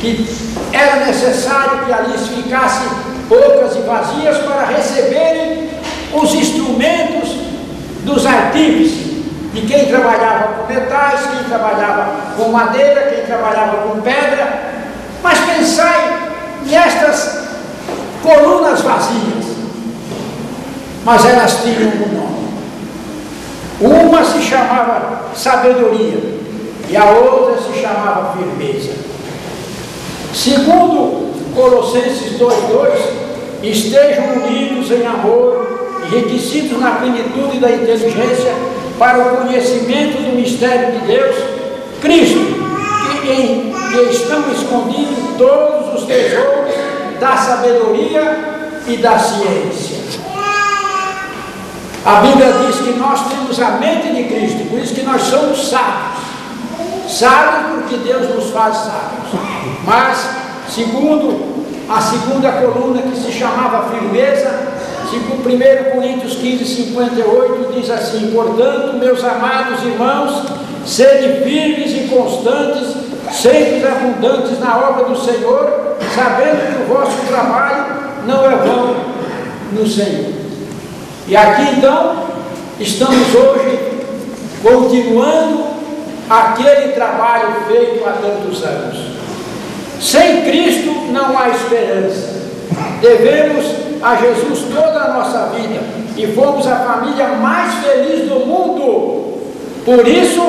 que era necessário que ali ficassem ocas e vazias para receberem os instrumentos dos artífices, de quem trabalhava com metais, quem trabalhava com madeira, quem trabalhava com pedra. Mas pensai nestas colunas vazias, mas elas tinham um nome. Uma se chamava sabedoria e a outra se chamava firmeza. Segundo Colossenses 2:2, estejam unidos em amor, enriquecidos na plenitude da inteligência, para o conhecimento do mistério de Deus, Cristo, em que estão escondidos todos os tesouros da sabedoria e da ciência. A Bíblia diz que nós temos a mente de Cristo, por isso que nós somos sábios. Sábios porque Deus nos faz sábios. Mas, segundo a segunda coluna, que se chamava firmeza, 1 Coríntios 15:58 diz assim: portanto, meus amados irmãos, sede firmes e constantes, sempre abundantes na obra do Senhor, sabendo que o vosso trabalho não é vão no Senhor. E aqui então, estamos hoje continuando aquele trabalho feito há tantos anos. Sem Cristo não há esperança. Devemos a Jesus toda a nossa vida e fomos a família mais feliz do mundo. Por isso,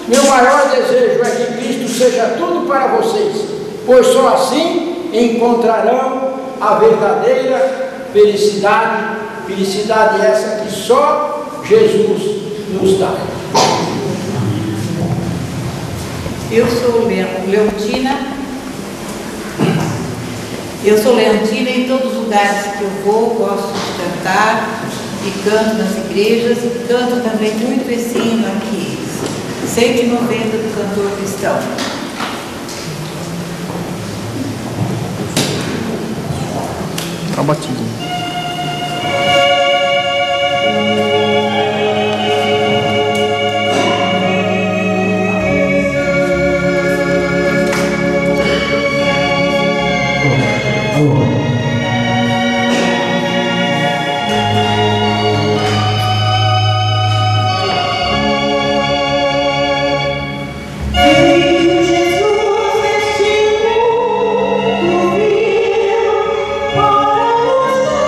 meu maior desejo é que Cristo seja tudo para vocês, pois só assim encontrarão a verdadeira felicidade, felicidade essa que só Jesus nos dá. Eu sou Leontina. Eu sou Leontina e em todos os lugares que eu vou, gosto de cantar e canto nas igrejas e canto também muito esse hino aqui, 190 do cantor cristão. Tá batido. Jesus, este mundo viu para nos dar.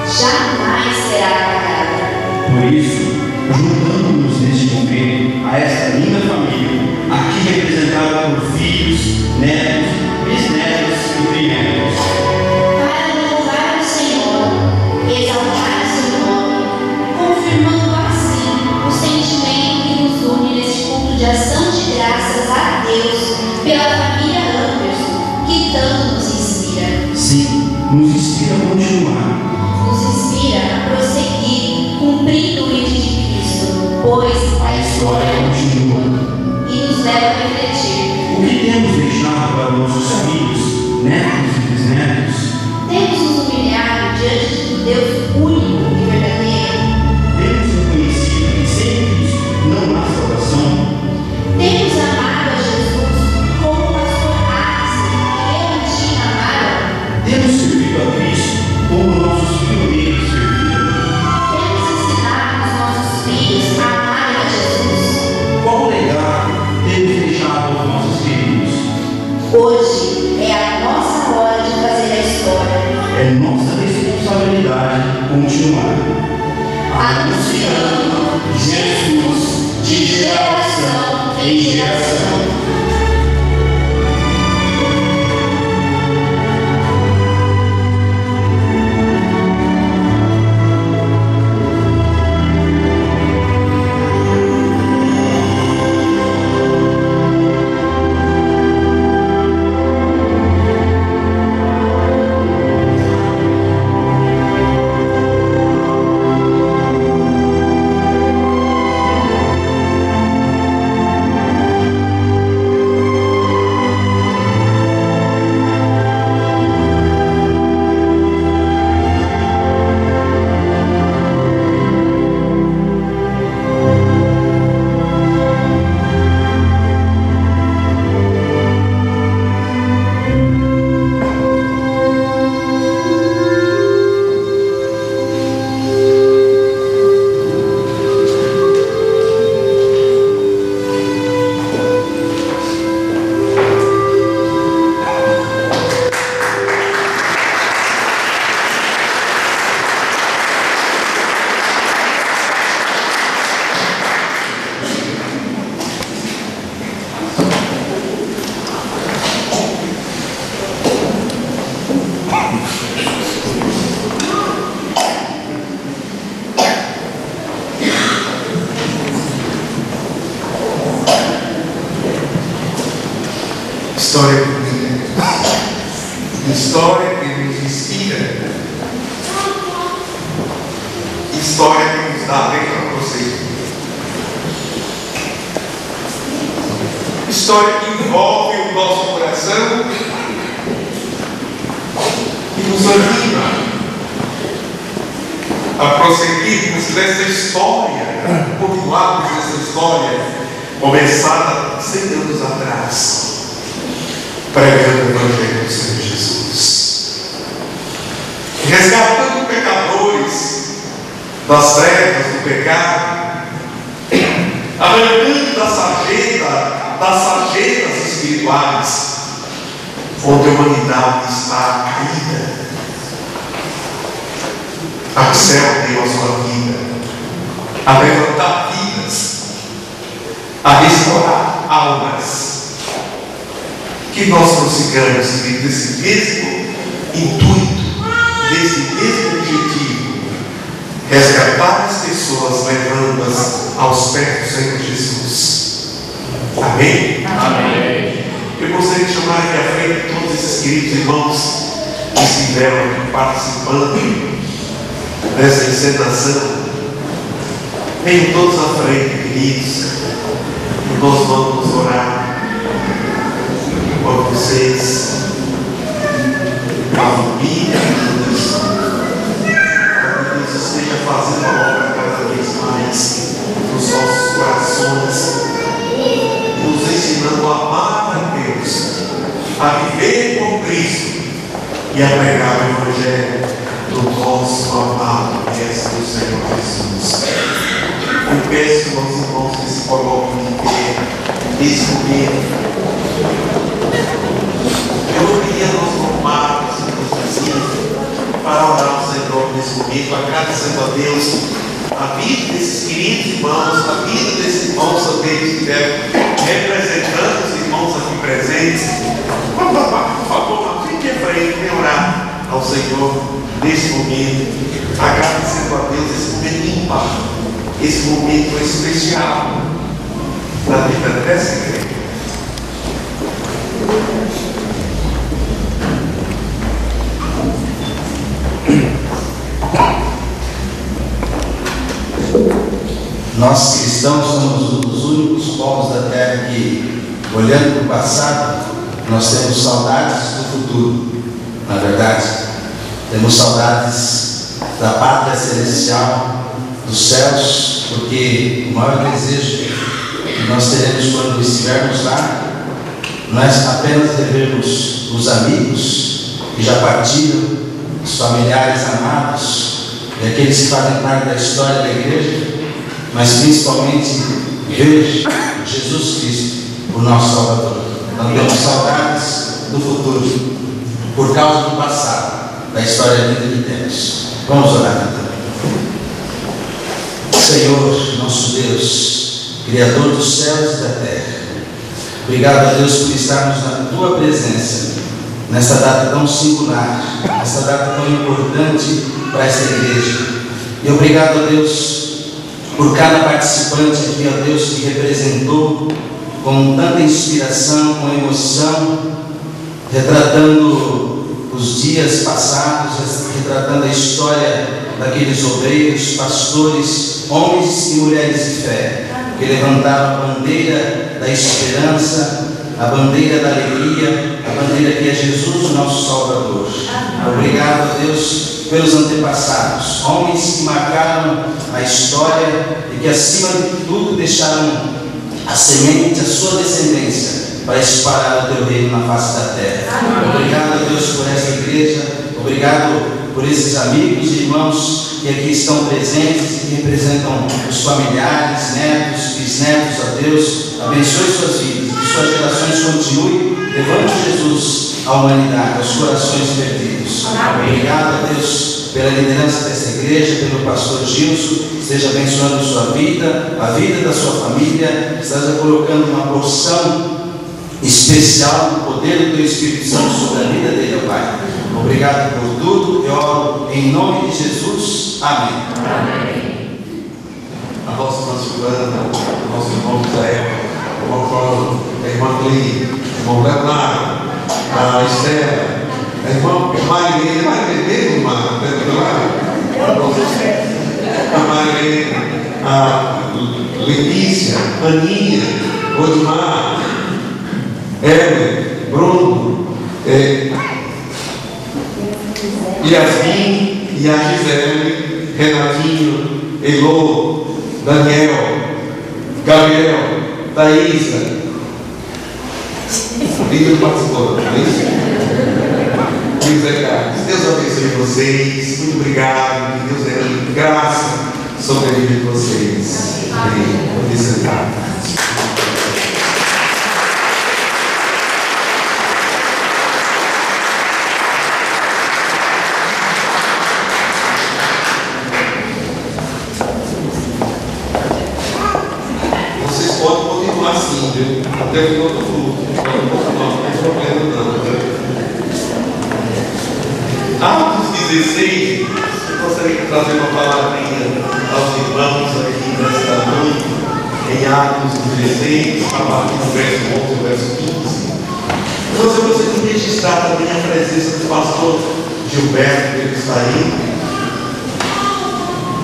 jamais será apagada. Por isso, juntando-nos neste momento a esta linda família, aqui representada por filhos, netos, bisnetos e trinetos, Para louvar o Senhor, exaltar o seu nome, confirmando assim o sentimento que nos une neste culto de ação de graças a Deus pela família Anderson, que tanto nos inspira. sim, nos inspira a continuar. Nos inspira a prosseguir cumprindo o rito de Cristo, pois a história continua e nos leva a refletir. O que temos deixado para nossos filhos, netos e bisnetos? Temos nos humilhado diante do Deus único e verdadeiro. Temos reconhecido que sem Cristo não há salvação? Temos amado a Jesus como o pastor Axel e eu um dia amaram. Temos servido a Cristo como nossos pioneiros serviram? Temos ensinado os nossos filhos a amarem a Jesus. Qual legado temos deixado aos nossos queridos? Hoje é a nossa hora de fazer a história. É nossa responsabilidade continuar anunciando Jesus de geração em geração. História que nos inspira, história que nos dá bem para prosseguir, história que envolve o nosso coração e nos anima a prosseguirmos nessa história, continuarmos nessa história começada 100 anos atrás, pregando o Evangelho do Senhor Jesus, resgatando pecadores das trevas do pecado, arrancando das sarjetas espirituais, onde a humanidade está caída. A céu deu a sua vida a levantar vidas, a restaurar almas. Que nós prossigamos desse mesmo intuito, desse mesmo objetivo, resgatar as pessoas, levando-as aos pés do Senhor Jesus. Amém? Amém. Eu gostaria de chamar aqui à frente todos esses queridos irmãos que estiveram aqui participando dessa encenação. Venham todos à frente, queridos, e nós vamos orar por vocês, a família, para que Deus esteja fazendo a obra cada vez mais nos nossos corações, nos ensinando a amar a Deus, a viver com Cristo e a pregar o Evangelho do nosso amado Mestre do Senhor Jesus. Eu peço aos irmãos que se coloquem de pé nesse momento. Eu queria nos formarmos, para orar ao Senhor nesse momento, agradecendo a Deus a vida desses queridos irmãos, a vida desses irmãos também que estiveram representando os irmãos aqui presentes. Por favor, fique à frente, venha orar ao Senhor nesse momento, agradecendo a Deus esse momento ímpar, esse momento especial na vida dessa igreja. Nós cristãos somos os únicos povos da terra que, olhando para o passado, nós temos saudades do futuro. Na verdade, temos saudades da pátria celestial, dos céus, porque o maior desejo que nós teremos quando estivermos lá não é apenas revermos os amigos que já partiram, os familiares amados e aqueles que fazem parte da história da igreja, mas principalmente ver Jesus Cristo, o nosso Salvador. Não temos saudades do futuro, por causa do passado, da história linda que temos. Vamos orar também. Senhor, nosso Deus, Criador dos céus e da terra, obrigado a Deus por estarmos na Tua presença, nesta data tão singular, nesta data tão importante para esta igreja. E obrigado a Deus por cada participante aqui, ó Deus, que representou com tanta inspiração, com emoção, retratando os dias passados, retratando a história daqueles obreiros, pastores, homens e mulheres de fé, que levantaram a bandeira da esperança, a bandeira da alegria, a bandeira que é Jesus, o nosso Salvador. Obrigado a Deus pelos antepassados, homens que marcaram a história e que acima de tudo deixaram a semente, a sua descendência, para espalhar o Teu reino na face da terra. Obrigado a Deus por esta igreja, obrigado por esses amigos e irmãos que aqui estão presentes e que representam os familiares, netos, bisnetos, a Deus. Abençoe suas vidas, que suas gerações continuem levando Jesus à humanidade, aos corações perdidos. Obrigado a Deus pela liderança desta igreja, pelo pastor Gilson. Esteja abençoando sua vida, a vida da sua família. Esteja colocando uma porção especial do poder do Teu Espírito Santo sobre a vida dele, ó Pai. Obrigado por tudo. Eu oro em nome de Jesus. Amém. Amém. A nossa irmã Silvana, o nosso irmão José, o irmão Paulo, a irmã Clí, o irmão Leonardo, a Estela, a irmã Marilene, a Marilene, a Letícia, a Aninha, Odmar, Hélio, Bruno, Yasmin e a Gisele, Renatinho, Elô, Daniel, Gabriel, Thaísa. Líder participou, não é isso? José Carlos. Deus abençoe vocês. Muito obrigado. Que Deus derrame graça sobre a vida de vocês. Amém. Pode sentar. Pode continuar assim, viu? Até o final do culto. Não tem problema não. Atos 16, eu gostaria de trazer uma palavrinha aos irmãos aqui nesta noite, em Atos 16, a partir do verso 11 e verso 15. Eu gostaria de registrar também a presença do pastor Gilberto, que está aí.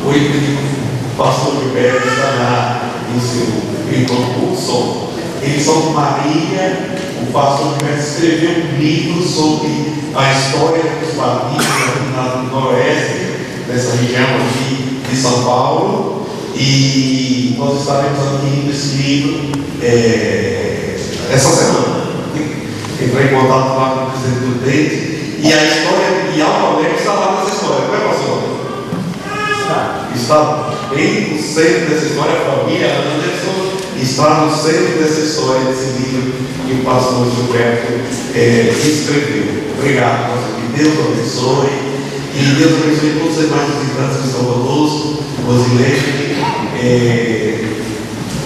Hoje o pastor Gilberto estará em seu irmão Hudson. Eles são de Marília. O pastor Gilberto escreveu um livro sobre a história dos batistas aqui no noroeste, dessa região aqui de São Paulo. E nós estaremos aqui nesse livro essa semana. Entrei em contato lá com o presidente do DEIT. E a história de Alto Alegre está lá nessa história, não é, pastor? Está bem no centro dessa história. A família Anderson está no centro dessa história, desse livro que o pastor Gilberto escreveu. Obrigado, pastor. Que Deus abençoe. E Deus abençoe todos os demais visitantes que estão conosco, Rosilene,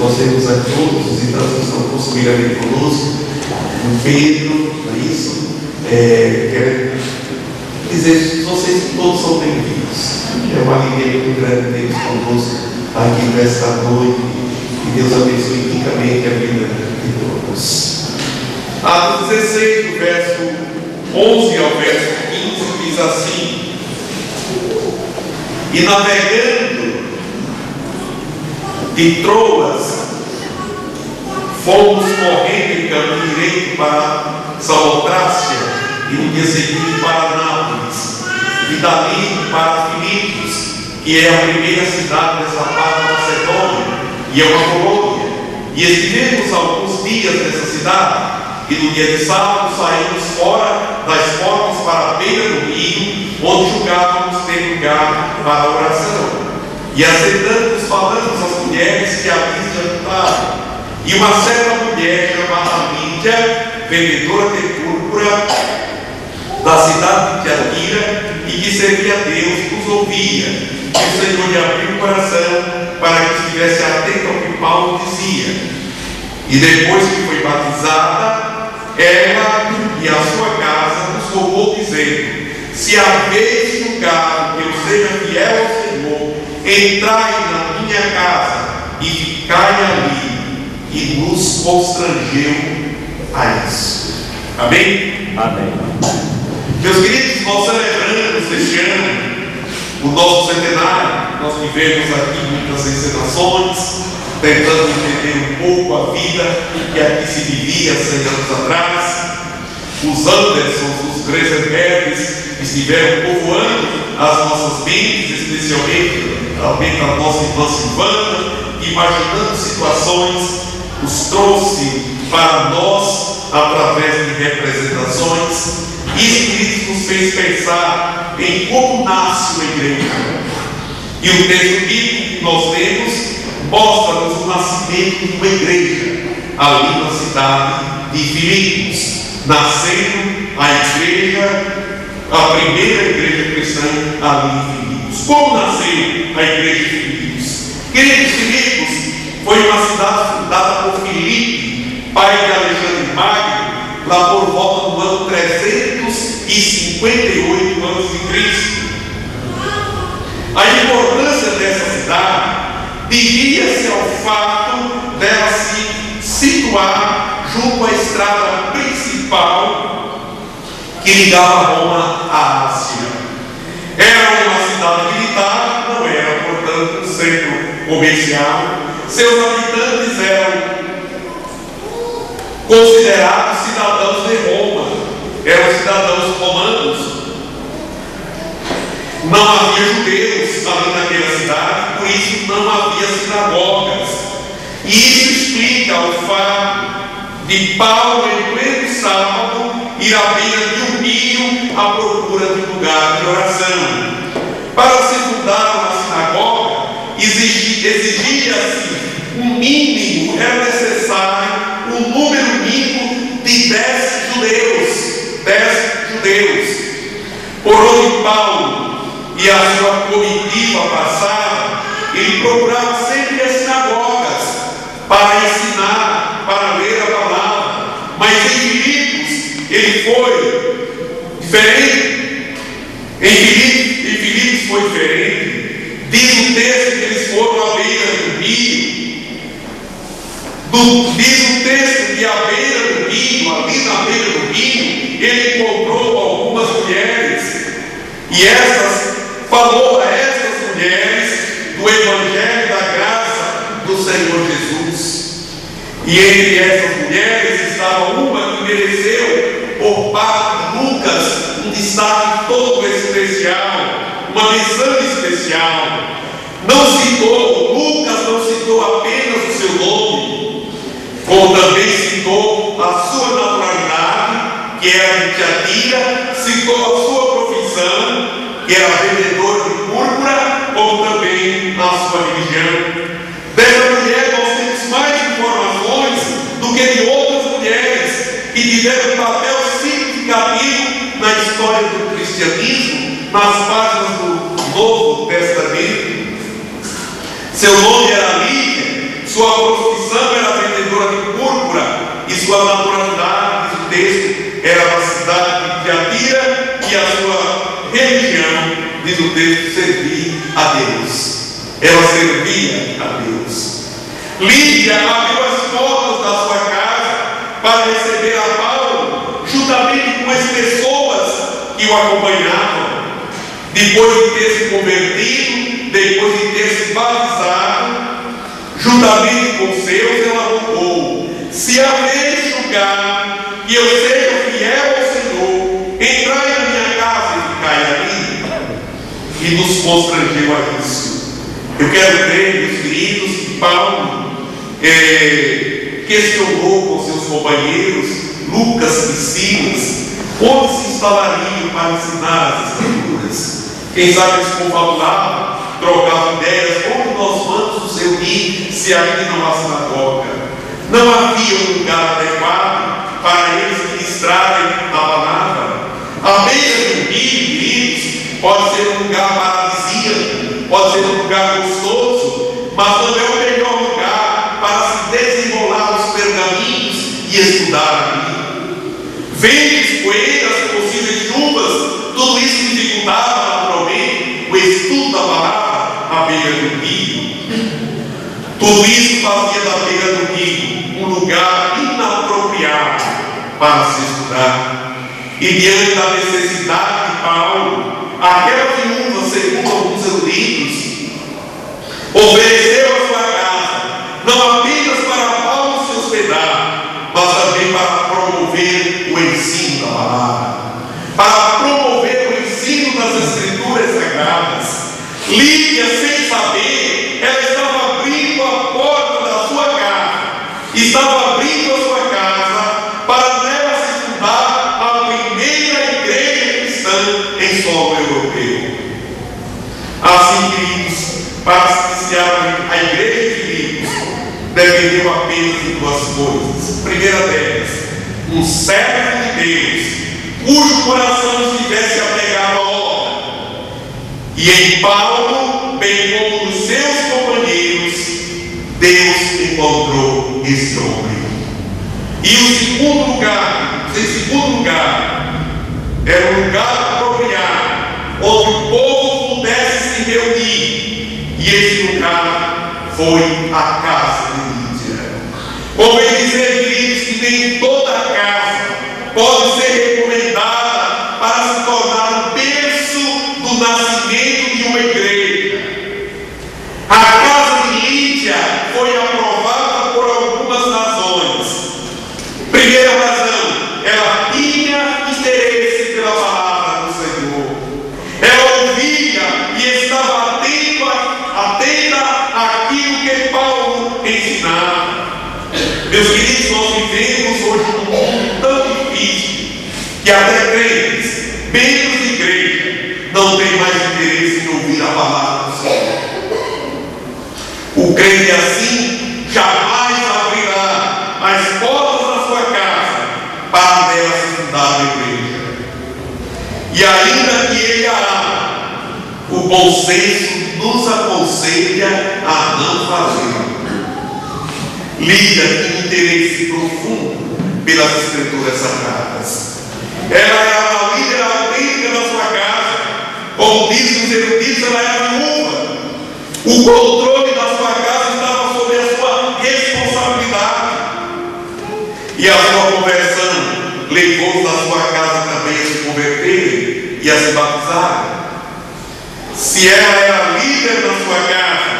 nós temos aqui todos os visitantes que estão possivelmente conosco, o Pedro, não é isso? Quero dizer que vocês todos são bem-vindos. É uma alegria muito grande ter conosco aqui nesta noite. Que Deus abençoe ricamente a vida de todos. Atos 16, do verso 11 ao verso 15, diz assim: e navegando de Troas, fomos correndo em caminho direito para Samotrácia, e no dia seguinte para Nápoles, e dali para Filipos, que é a primeira cidade dessa parte da Macedônia, e é uma colônia. E estivemos alguns dias nessa cidade, e no dia de sábado saímos fora das portas para a beira do rio, onde julgávamos ter lugar para a oração. E assentando-nos falamos às mulheres que ali se juntaram. E uma certa mulher chamada Lídia, vendedora de púrpura da cidade de Tiatira, e que servia a Deus, nos ouvia. E o Senhor lhe abriu o coração para que estivesse atento ao que Paulo dizia. E depois que foi batizada, ela e a sua casa nos rogou, dizendo: se haveis julgado que eu seja fiel ao Senhor, entrai na minha casa e ficai ali. E nos constrangeu a isso. Amém? Amém. Meus queridos, nós celebramos este ano o nosso centenário. Nós vivemos aqui muitas encenações, tentando entender um pouco a vida que aqui se vivia 100 anos atrás. Os Andersons, os Greisenbergs estiveram povoando as nossas mentes, especialmente a nossa irmã Silvana, imaginando situações, os trouxe para nós através de representações. Isso que nos fez pensar em como nasce uma igreja. E o texto bíblico que nós temos mostra-nos o nascimento de uma igreja ali na cidade de Filipos. Nascendo a igreja, a primeira igreja cristã ali em Filipos. Como nasceu a igreja de Filipos? Queridos, Filipos foi uma cidade fundada por Filipe, pai de Alexandre Magno, lá por volta do ano 358 a.C. A importância dessa cidade devia-se ao fato dela se situar junto à estrada principal que ligava Roma à Ásia. Era uma cidade militar, não era, portanto, um centro comercial. Seus habitantes eram considerados cidadãos de Roma, eram cidadãos romanos. Não havia judeus ali naquela cidade, por isso não havia sinagogas. E isso explica o fato de Paulo, em pleno sábado, ir à beira de um rio à procura de lugar de oração. Para se fundar uma sinagoga, exigia-se um mínimo, era necessário um número mínimo de 10 judeus. 10 judeus. Por onde Paulo e a sua comitiva passavam, ele procurava sempre as sinagogas para ensinar, para ler a palavra. Mas em Filipos ele foi diferente. Em Filipos foi diferente. Diz o texto que eles foram à beira do rio. Diz o texto que à beira do rio, ali na beira do rio, ele encontrou algumas mulheres. E falou a essas mulheres do Evangelho da graça do Senhor Jesus. E entre essas mulheres estava uma que mereceu, por parte de Lucas, um destaque todo especial, uma menção especial. Lucas não citou apenas o seu nome, como também citou a sua naturalidade, que era de Tiatira, citou a sua profissão, que era vendedor de púrpura, como também a sua religião. Dessa mulher nós temos mais informações do que de outras mulheres que tiveram um papel significativo na história do cristianismo, nas servir a Deus. Ela servia a Deus. Lídia abriu as portas da sua casa para receber a Paulo, juntamente com as pessoas que o acompanhavam. Depois de ter se convertido, depois de ter se batizado, juntamente com seus, ela rogou: se haveres julgar que eu seja fiel ao Senhor, entrai na minha casa e ficai ali. E nos constrangeu a isso. Eu quero crer, meus queridos, que Paulo questionou com seus companheiros, Lucas e Silas, onde se instalariam para ensinar as Escrituras. Quem sabe eles confabulavam, trocavam ideias, onde nós vamos nos reunir se aqui não há sinagoga. Não havia um lugar adequado para eles ministrarem a palavra. A beira de um rio, queridos, pode ser um lugar paradisíaco, pode ser um lugar gostoso, mas não é o melhor lugar para se desenrolar os pergaminhos e estudar ali. Ventos, poeiras, possíveis chuvas, tudo isso dificultava naturalmente o estudo da palavra à beira do rio. Tudo isso fazia da beira do rio um lugar inapropriado para se estudar. E diante da necessidade de Paulo, aquela viúva, segundo alguns eruditos, ofereceu a sua casa, não apenas para Paulo se hospedar, mas também para promover o ensino da palavra, para promover o ensino das Escrituras Sagradas. Lídia, sem saber, ela estava abrindo a porta da sua casa, estava abrindo a sua casa para nela se fundar a primeira igreja cristã em solo europeu. Assim, queridos, para se iniciar a igreja de Filipos, dependeu apenas de duas coisas. Primeira delas, um servo de Deus, cujo coração estivesse apegado à obra. E em Paulo, bem como nos seus companheiros, Deus encontrou esse homem. E o segundo lugar, era um lugar apropriado, onde o povo pudesse se reunir. E esse lugar foi a casa de Lídia. Convém dizer, queridos, que nem toda casa pode ser recomendada para se tornar o berço do nascimento de uma igreja. A casa de Lídia foi aprovada por algumas razões. Primeira razão, ela tinha interesse pela palavra do Senhor. Ela ouvia e estava atenta àquilo que Paulo ensinava. Meus queridos, nós vivemos hoje num mundo tão difícil que até crentes, membros de igreja, não têm mais interesse em ouvir a palavra do Senhor. O crente assim jamais abrirá as portas da sua casa para dela se fundar na igreja. E ainda que ele a abra, o bom senso nos aconselha a não fazer. Lídia tinha interesse profundo pelas Escrituras Sagradas. Ela era uma líder autêntica na sua casa. Como dizem os eruditos, ela era viúva. O controle da sua casa estava sob a sua responsabilidade. E a sua conversão levou da sua casa também a se converterem e a se batizarem. Se ela era líder na sua casa,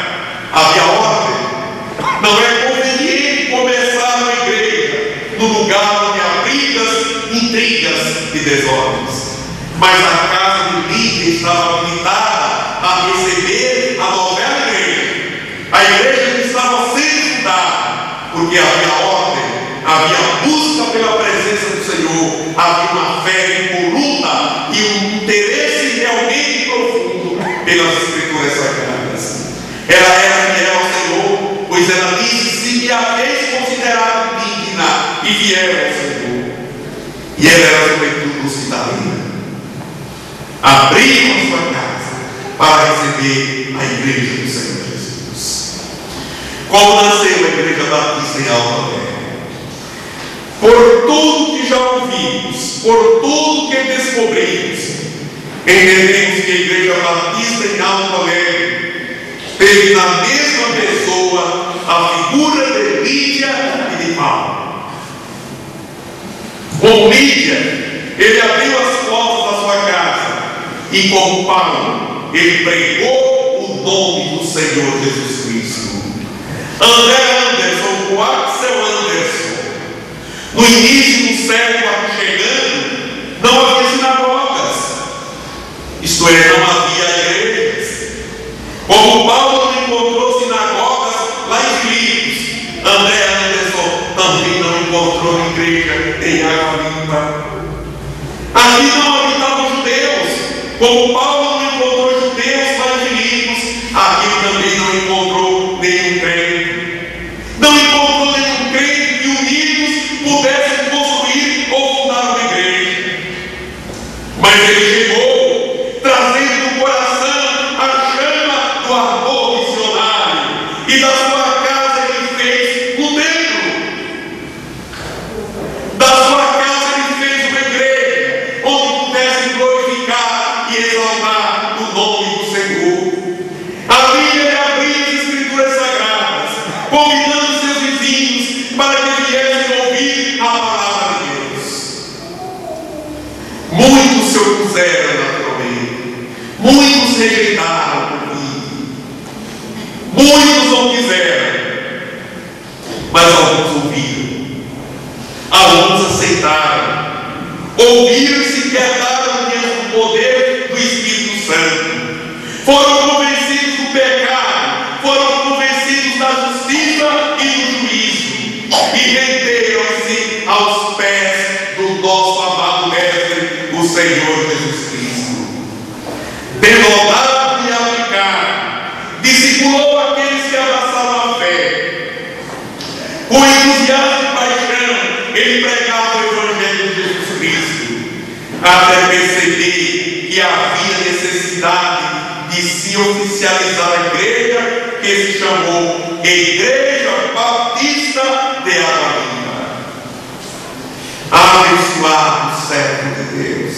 havia ordem. Não é conveniente começar uma igreja no lugar onde há brigas, intrigas e desordens. Mas a casa de Lídia estava habilitada a receber a novela igreja. A igreja que estava sendo fundada, porque havia ordem, havia busca pela presença do Senhor, havia uma fé impoluta e um interesse realmente profundo pelas Escrituras Sagradas. Ela era fiel ao Senhor, pois ela disse: se me haveis considerado digna e fiel ao Senhor. E ela era sobretudo hospitaleira. Abriu a sua casa para receber a igreja do Senhor Jesus. Como nasceu a Igreja Batista em Alto Alegre? Por tudo que já ouvimos, por tudo que descobrimos, Entendemos que a Igreja Batista em Alto Alegre teve na mesma pessoa a figura de Lídia e de Paulo. Com Lídia, ele abriu as portas da sua casa, e com Paulo, ele pregou o nome do Senhor Jesus Cristo. André Anderson, o Axel Anderson, no início do século chegando, não havia sinagogas, isto é, não havia igrejas. Como Paulo não encontrou sinagogas lá em Filipos, André Anderson também não encontrou igreja em Água Limpa. Ali não habitavam judeus, como Paulo não encontrou judeus lá em Filipos, aqui também não encontrou nenhum crente. Não encontrou nenhum crente que unidos pudessem construir ou fundar uma igreja. Mas ele chegou, trazendo no coração a chama do ardor missionário, e da sua casa ele fez no templo. Da sua casa ele fez uma igreja, onde pudesse glorificar e exaltar o nome do Senhor. Ali ele abriu as Escrituras Sagradas, convidando seus vizinhos para que viessem ouvir a palavra de Deus. Muitos se opuseram naturalmente, muitos rejeitaram o caminho, muitos não quiseram, mas alguns ouviram, alguns aceitaram, ouviram e se quedaram diante do poder do Espírito Santo, foram convencidos do pecado, foram convencidos da justiça e do juízo, e renderam-se aos pés do nosso amado Mestre, o Senhor Jesus Cristo. Denotado e aplicado, discipulou aqueles que abraçavam a fé. Com entusiasmo e paixão, ele pregava o Evangelho de Jesus Cristo, até perceber que havia necessidade de se oficializar a igreja, que se chamou Igreja Batista de Água Limpa. Abençoado servo de Deus,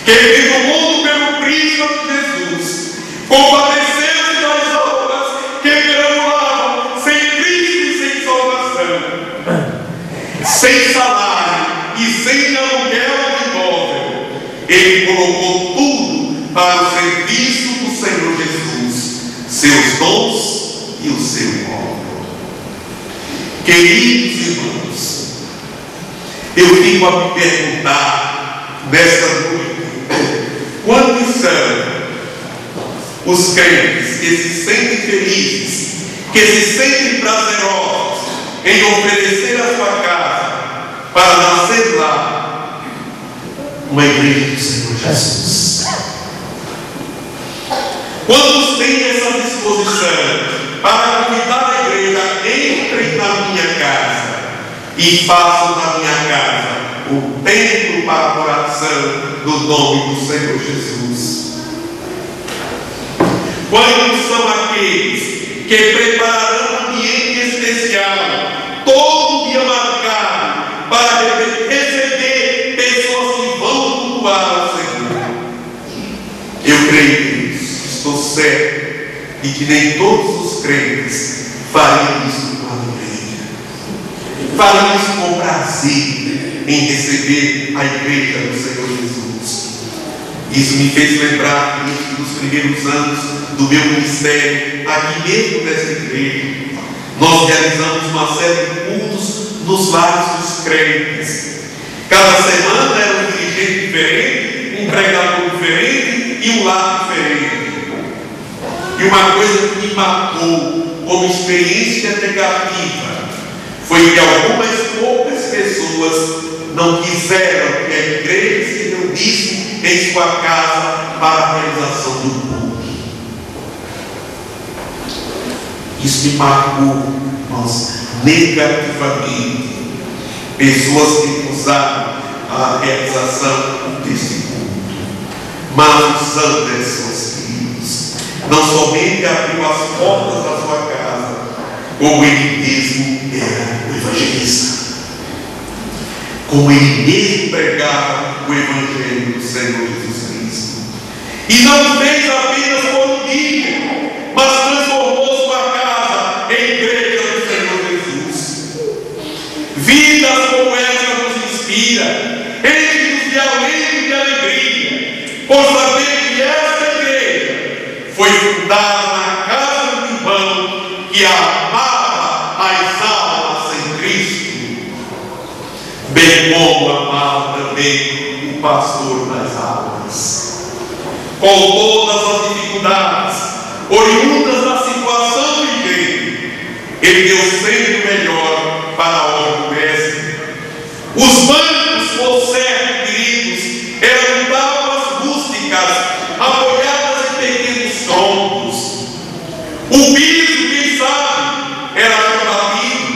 que vive no mundo pelo Cristo de Jesus, compadecendo-se das almas que perambulavam sem Cristo e sem salvação, sem salário e sem aluguel de imóvel. Ele colocou tudo para o serviço do Senhor Jesus, seus dons e o seu imóvel. Queridos irmãos, eu fico a me perguntar nesta noite, quantos são os crentes que se sentem felizes, que se sentem prazerosos em oferecer a sua casa para nascer lá uma igreja do Senhor Jesus? Quantos têm essa disposição para convidar a igreja, entrem na minha casa e façam da minha casa o templo para a oração do nome do Senhor Jesus? Quantos são aqueles que prepararão um ambiente especial, todo dia marcado, para receber pessoas que vão cultuar ao Senhor? Eu creio nisso, estou certo de que nem todos os crentes fariam isso com a igreja, fariam isso com prazer em receber a igreja do Senhor Jesus. Isso me fez lembrar que nos primeiros anos do meu ministério, aqui mesmo nessa igreja, nós realizamos uma série de cultos nos lares dos crentes. Cada semana era um dirigente diferente, um pregador diferente e um lar diferente. E uma coisa que me marcou como experiência negativa foi que algumas poucas pessoas não quiseram que a igreja se reunisse em sua casa para a realização do culto. Isso me marcou, irmãos, negativamente. Pessoas que recusaram a realização desse culto. Mas os Andersons, queridos, não somente abriu as portas da sua casa, como ele mesmo era o evangelista, como ele mesmo pregava o Evangelho do Senhor Jesus Cristo. E não fez apenas por um dia, mas transformou sua casa em igreja do Senhor Jesus. Vidas como essa nos inspira, enche-nos de alento e de alegria, por saber que esta igreja foi fundada na casa do irmão que amava as almas em Cristo, bem como amava também o pastor das almas. Com todas as dificuldades oriundas da situação do igreja, ele deu sempre o melhor para a obra do mestre. Os bancos, por certo, queridos, eram tábuas rústicas apoiadas em pequenos troncos. O piso, quem sabe, era chamativo.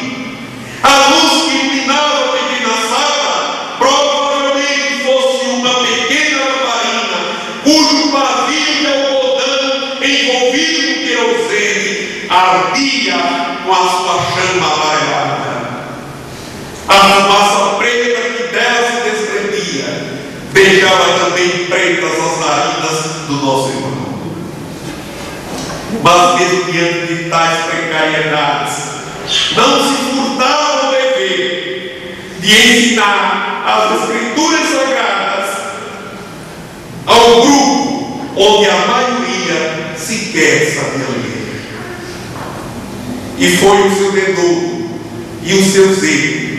A luz que iluminava a pequena sala provavelmente fosse uma pequena lamparina cujo pavio de algodão envolvido no querosene ardia com a sua chama amarelada. A fumaça preta que dela se desprendia deixava também pretas as narinas do nosso irmão. Mas mesmo diante de tais precariedades, não se furtava o dever de ensinar as Escrituras Sagradas ao grupo onde a maioria sequer sabia ler. E foi o seu denodo e o seu zelo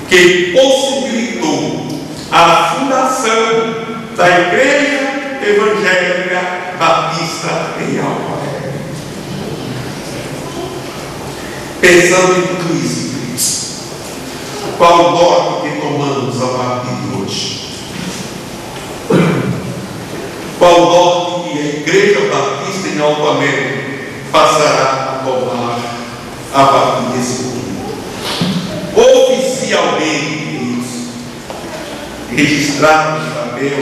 que possibilitou a fundação da Igreja Evangélica Batista em Alphaville. Pensando em tudo isso, queridos, qual o norte que tomamos a partir de hoje? Qual o norte que a Igreja Batista em Alphaville passará a tomar a partir desse momento? Oficialmente, queridos, registrado no papel,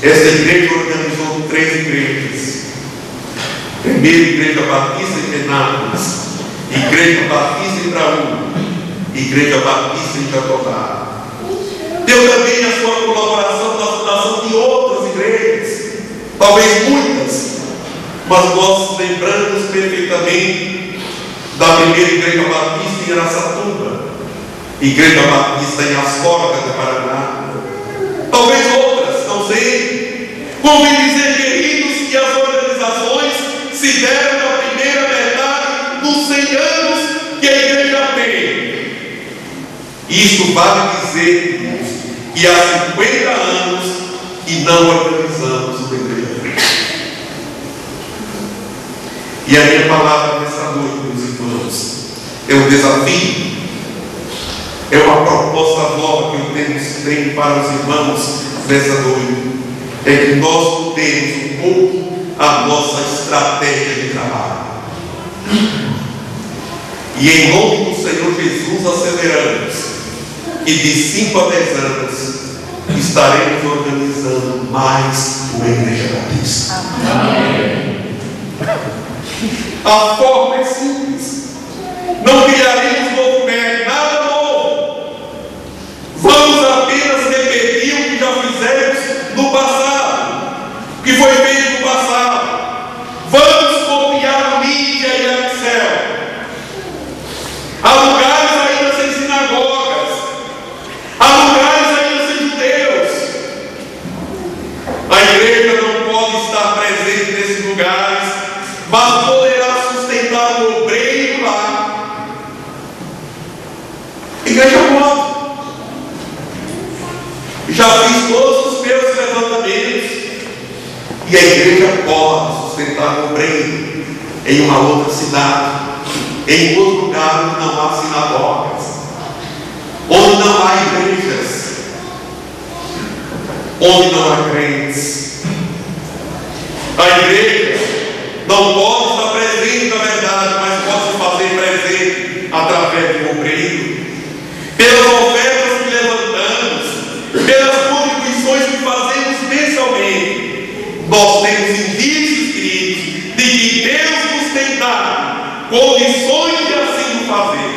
essa igreja organizou 3 igrejas. Primeira Igreja Batista em Penápolis, Igreja Batista em Braú, Igreja Batista em Jatobá. Deu também a sua colaboração na fundação de outras igrejas, talvez muitas, mas nós lembramos perfeitamente da primeira Igreja Batista em Araçatuba, Igreja Batista em Astorga do Paraná, talvez outras, não sei. Convém dizer, queridos, que as organizações se deram na primeira metade dos 100 anos que a igreja tem. Isso vale dizer, queridos, que há 50 anos que não organizamos uma igreja. E a minha palavra nessa noite, meus irmãos, é um desafio, é uma proposta nova que eu tenho para os irmãos nessa noite. É que nós mudemos um pouco a nossa estratégia de trabalho. E em nome do Senhor Jesus aceleramos. E de 5 a 10 anos estaremos organizando mais uma igreja batista. Amém. A forma é simples. Não criaremos novo método, nada novo. Vamos apenas repetir o que já fizemos no passado, que foi feito no passado. Vamos copiar a mídia e a Excel. Há lugares ainda sem sinagogas, há lugares ainda sem judeus. A igreja não pode estar presente nesses lugares, mas poderá sustentar o obreiro lá. Igreja pode. Já fiz todos os meus levantamentos. E a igreja pode sustentar o obreiro em uma outra cidade, em outro lugar onde não há sinagogas, onde não há igrejas, onde não há crentes. A igreja não pode estar presente na verdade, mas pode se fazer presente através do obreiro, pelas ofertas que levantamos, pelas contribuições que fazemos mensalmente. Nós temos indícios, queridos, de que Deus nos tem dado condições de assim o fazer.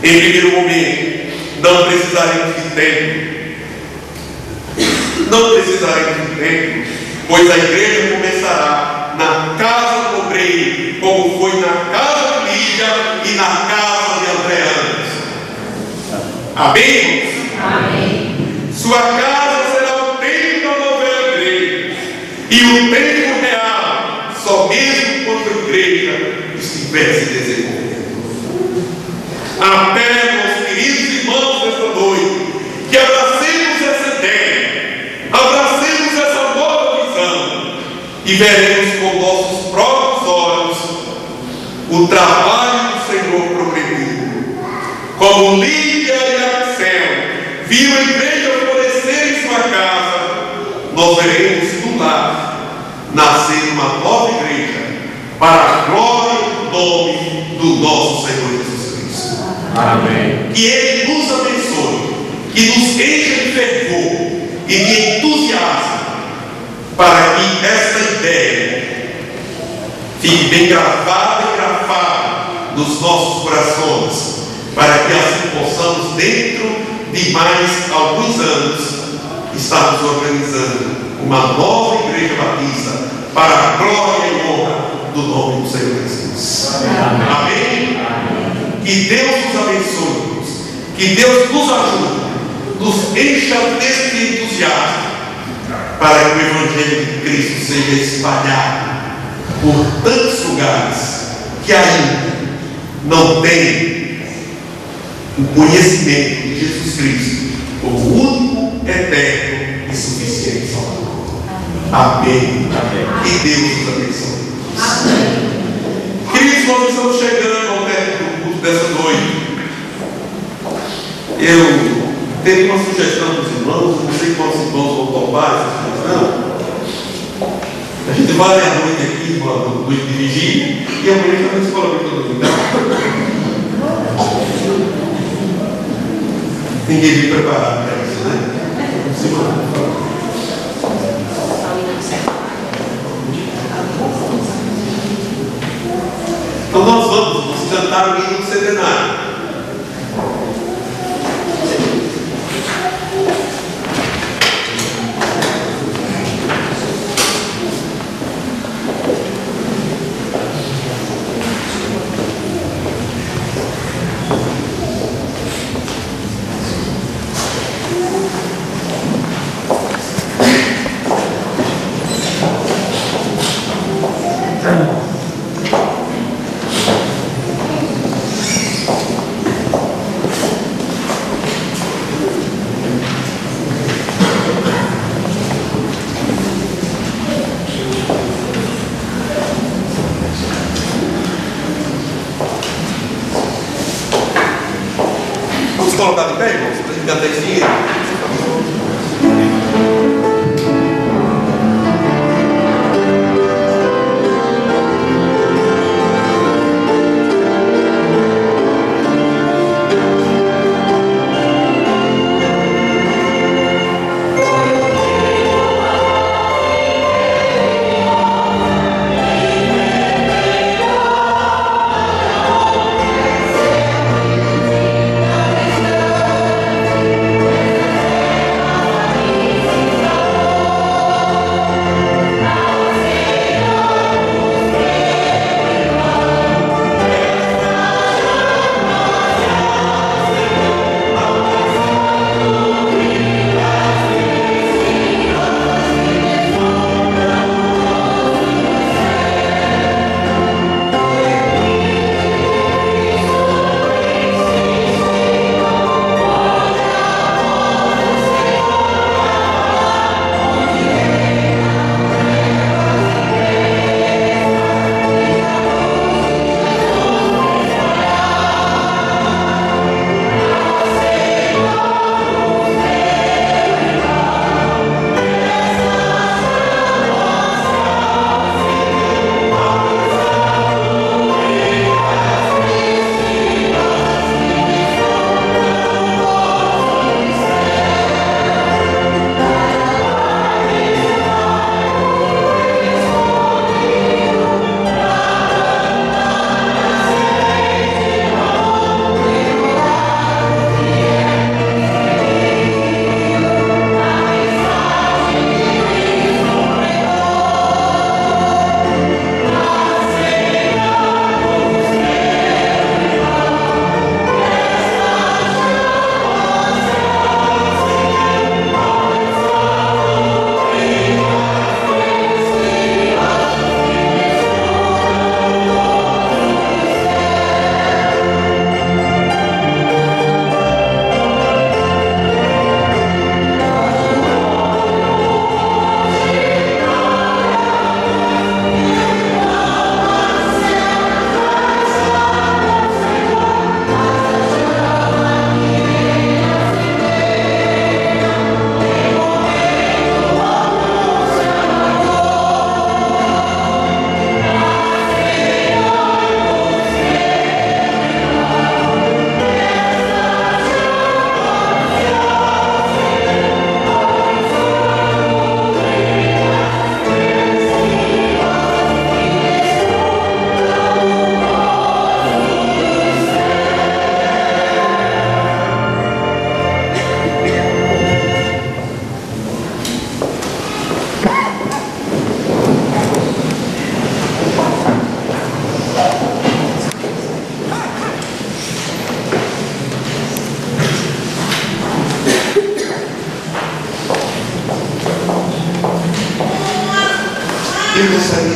Em primeiro momento, não precisaremos de tempo. Não precisaremos de tempo. pois a igreja começará na casa do obreiro, como foi na casa de Lídia e na casa de André. Amém? Amém. Sua casa será o templo da nova igreja, e o templo real, só mesmo quando a igreja estiver se desenvolvendo. Apelo aos queridos irmãos desta noite, que abracemos essa ideia, abracemos essa nova visão, e veremos com nossos próprios olhos o trabalho do Senhor progredindo. Como Lídia e Axel viram a igreja florescer em sua casa, nós veremos do lar nascer uma nova igreja, para a glória do nome do nosso Senhor Jesus Cristo. Amém. Que Ele nos abençoe, que nos encha de fervor e de entusiasmo, para que esta ideia fique bem gravada e gravada nos nossos corações, para que assim possamos, dentro de mais alguns anos, estarmos organizando uma nova igreja batista, para a glória e honra do nome do Senhor Jesus. Amém? Amém? Que Deus nos abençoe, que Deus nos ajude, nos encha desse entusiasmo, para que o Evangelho de Cristo seja espalhado por tantos lugares que ainda não têm o conhecimento de Jesus Cristo como único, eterno e suficiente Salvador. Amém. Amém. Que Deus nos abençoe. Amém. Queridos, nós estamos chegando ao término do culto dessa noite. Eu teria uma sugestão dos irmãos, não sei quantos irmãos vão topar essa sugestão. A gente vai à noite aqui, noite de vigília, e amanhã também se coloca todo mundo. Ninguém vem preparado para isso, né? Então nós vamos cantar o hino do centenário. Colocar de pé, irmãos, para a gente cantar esse hino.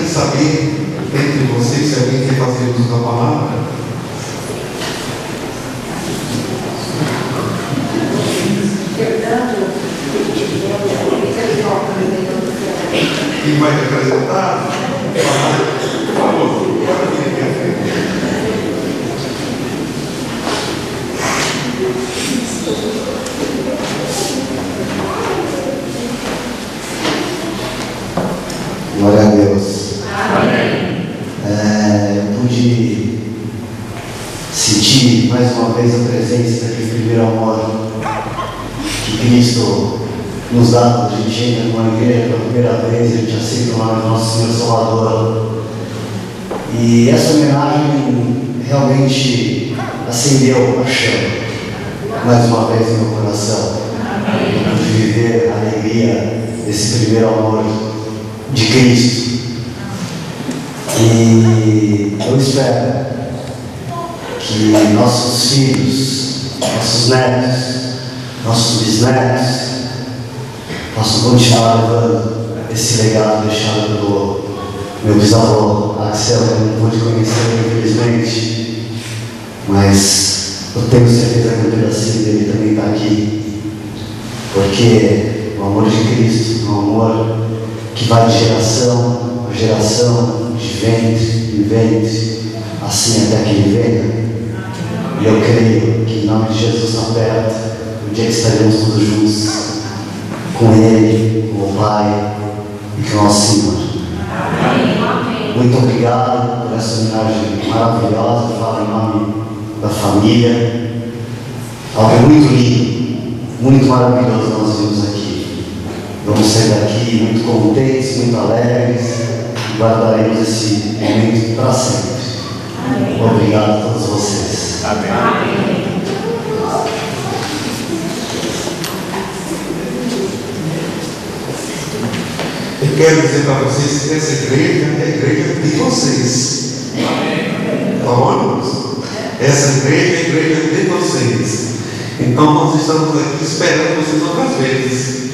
de saber entre vocês se alguém quer fazer uso da palavra. Quem vai representar? Por favor, pode vir aqui à frente. Glória a Deus. Amém. Eu pude sentir mais uma vez a presença daquele primeiro amor que Cristo nos dá quando a gente entra numa igreja pela primeira vez, a gente aceita o nome do nosso Senhor Salvador. E essa homenagem realmente acendeu a chama mais uma vez no meu coração. Eu pude viver a alegria desse primeiro amor de Cristo. E eu espero que nossos filhos, nossos netos, nossos bisnetos possam continuar levando esse legado deixado pelo meu bisavô Axel, que eu não pude conhecer infelizmente, mas eu tenho certeza que o pedacinho dele também está aqui, porque o amor de Cristo é um amor que vai de geração a geração, de ventre em ventre, assim até que Ele venha. E eu creio que em nome de Jesus está perto, o dia que estaremos todos juntos com Ele, com o Pai e com o nosso Senhor. Muito obrigado por essa homenagem maravilhosa. Eu falo em nome da família. Algo muito lindo, muito maravilhoso nós vimos aqui. Vamos sair daqui muito contentes, muito alegres e guardaremos esse momento para sempre. Obrigado a todos vocês. Amém. Eu quero dizer para vocês que essa igreja é a igreja de vocês. Tá bom, irmãos? Essa igreja é a igreja de vocês. Então nós estamos aqui esperando vocês outras vezes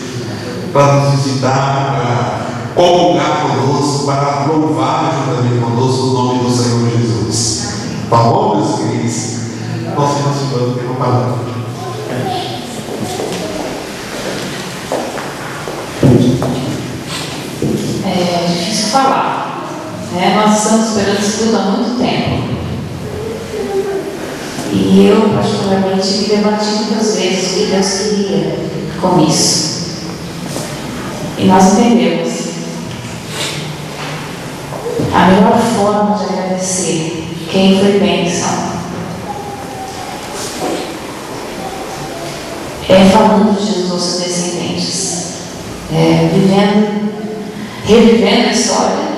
para nos visitar, para comungar conosco, para louvar juntamente conosco o nome do Senhor Jesus. Tá bom, meus queridos? Nosso irmão tem uma palavra. É difícil falar, né? Nós estamos esperando isso tudo há muito tempo. E eu, particularmente, me debati muitas vezes o que Deus queria com isso. E nós entendemos. A melhor forma de agradecer quem foi bênção é falando de Jesus aos seus descendentes, revivendo a história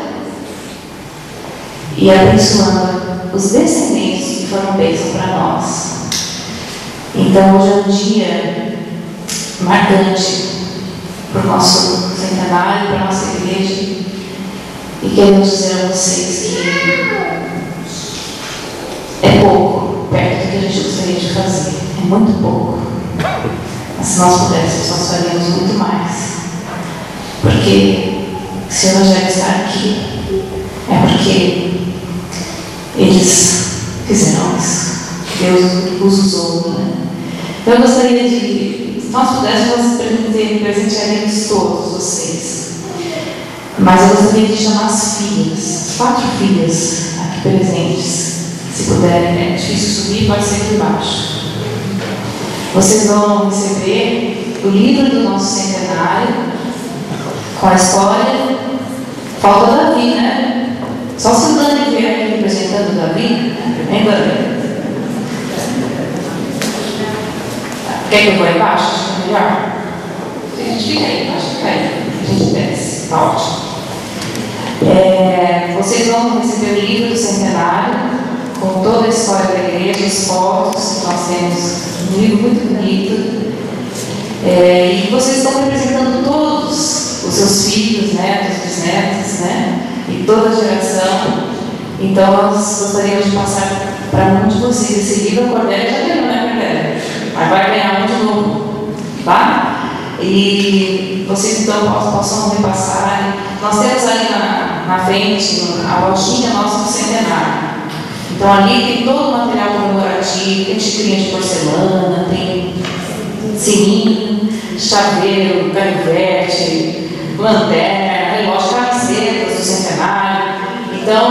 e abençoando os descendentes que foram bênção para nós. Então hoje é um dia marcante para o nosso centenário, para a nossa igreja, e queremos dizer a vocês que é pouco perto do que a gente gostaria de fazer, é muito pouco. Mas se nós pudéssemos, nós faríamos muito mais, porque se o Evangelho está aqui, é porque eles fizeram isso. Deus os usou, né? Então eu gostaria de, se nós pudéssemos, presentearíamos todos vocês. Mas eu gostaria de chamar as filhas, as 4 filhas aqui presentes. Se puderem, é difícil subir, pode ser aqui embaixo. Vocês vão receber o livro do nosso centenário, com a história. Falta Davi, né? Só se o Dani vier aqui representando o Davi, vem Dani. Quer que eu vou lá embaixo? Acho que é melhor. A gente fica aí embaixo, fica aí. A gente desce, tá ótimo. Vocês vão receber o livro do centenário, com toda a história da igreja, as fotos que nós temos, um livro muito bonito. E vocês estão representando todos os seus filhos, netos, bisnetos, né? E toda a geração. Então nós gostaríamos de passar para um de vocês esse livro. A Cordélia já ganhou, né, Cordélia? Mas vai ganhar um de novo, tá? E vocês então possam repassar. Nós temos ali na frente, a lojinha nossa do centenário. Então ali tem todo o material comemorativo, tem xicrinha de porcelana, tem sininho, chaveiro, canivete, lanterna, relógio, camisetas do centenário. Então,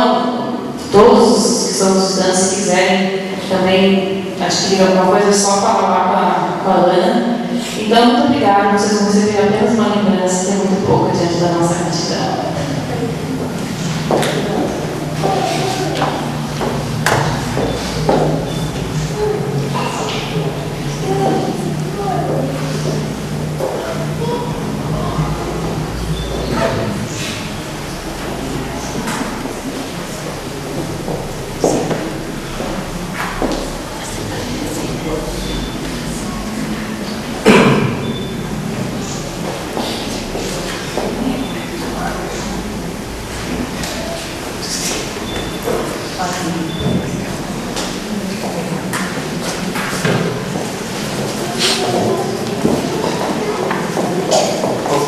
todos os que são estudantes, se quiserem também adquirir alguma coisa, é só falar lá com a Ana. Então, muito obrigada. Vocês vão receber apenas uma lembrança, que é muito pouco diante da nossa gratidão.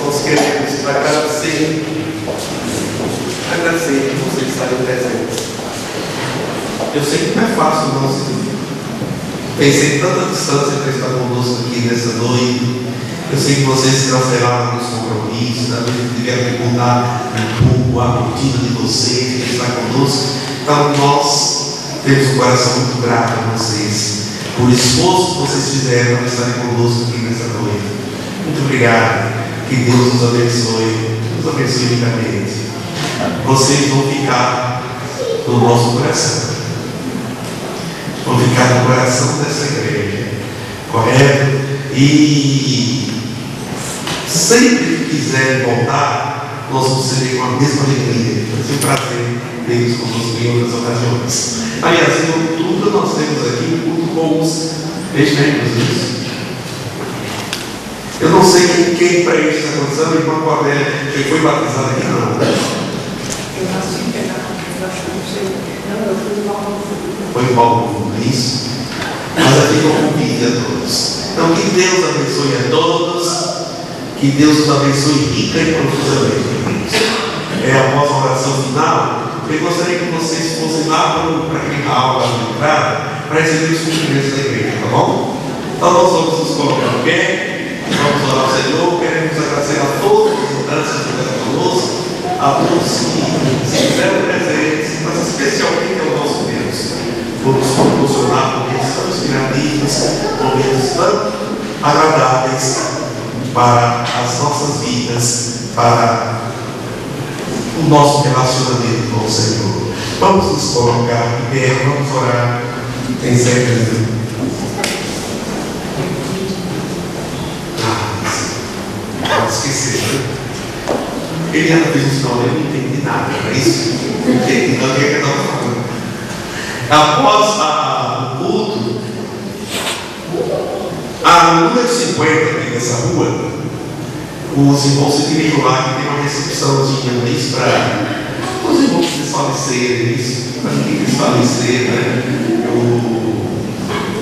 Nós queremos agradecer por vocês estarem presentes. Eu sei que não é fácil, não. Pensei em tanta distância para estar conosco aqui nessa noite. Eu sei que vocês cancelaram os compromissos, talvez tiveram que mudar um pouco a rotina de vocês para estar conosco. Então nós temos um coração muito grato a vocês por o esforço que vocês fizeram para estarem conosco aqui nessa noite. Muito obrigado. Que Deus nos abençoe ricamente. Vocês vão ficar no nosso coração. Vão ficar no coração dessa igreja. Correto? E sempre que quiserem voltar, nós vamos receber com a mesma alegria. Vai ser um prazer tê-los conosco em outras ocasiões. Aliás, em outubro nós temos aqui um culto com os membros. Eu não sei quem preenche essa condição, irmã Cornélia, quem foi batizado aqui, não. Eu nasci em Pernambuco, não sei. Não, eu fui em Paulo. Foi em Paulo, não é isso? Mas aqui eu convido a todos. Então, que Deus abençoe a todos, que Deus os abençoe rica e profusamente. É a nossa oração final. Eu gostaria que vocês fossem lá para aquele hall lá de entrada para receber os cumprimentos da igreja, tá bom? Então, nós vamos nos colocar no pé. Vamos orar ao Senhor, queremos agradecer a todos os estudantes que estiveram conosco, a todos que se fizeram presentes, mas especialmente ao nosso Deus, por nos proporcionar momentos tão inspirativos, momentos tão agradáveis para as nossas vidas, para o nosso relacionamento com o Senhor. Vamos nos colocar em pé, vamos orar. Tem sempre. Esquecer. Eliana fez um sinal, eu não entendi nada, não é isso? Não entendi, então o que é que eu estava falando? Após o culto, a número 50 aqui dessa rua, os irmãos se dirigiram lá que tem uma recepçãozinha, não é isso? Para os irmãos desfalecerem, isso, para ninguém desfalecer, né?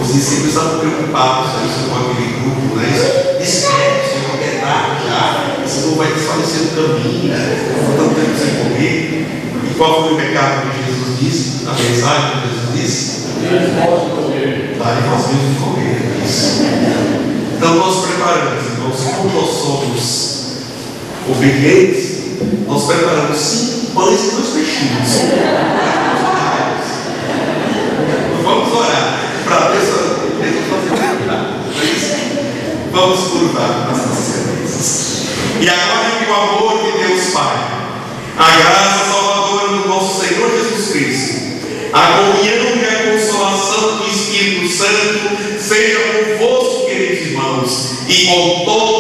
Os discípulos estavam preocupados com aquele grupo, não é isso? Esquece, já, esse não vai desfalecer no caminho, tanto tempo sem comer. E qual foi o pecado que Jesus disse? A mensagem que Jesus disse? Dá-lhe nós mesmos de comer. Isso. Então nós preparamos, irmãos, como nós somos obedientes, nós preparamos 5 pães e 2 peixinhos. Vamos orar para Deus fazer. Vamos curvar as nossas cabeças. E agora que o amor de Deus Pai, a graça salvadora do nosso Senhor Jesus Cristo, a comunhão e a consolação do Espírito Santo seja convosco, queridos irmãos, e com todos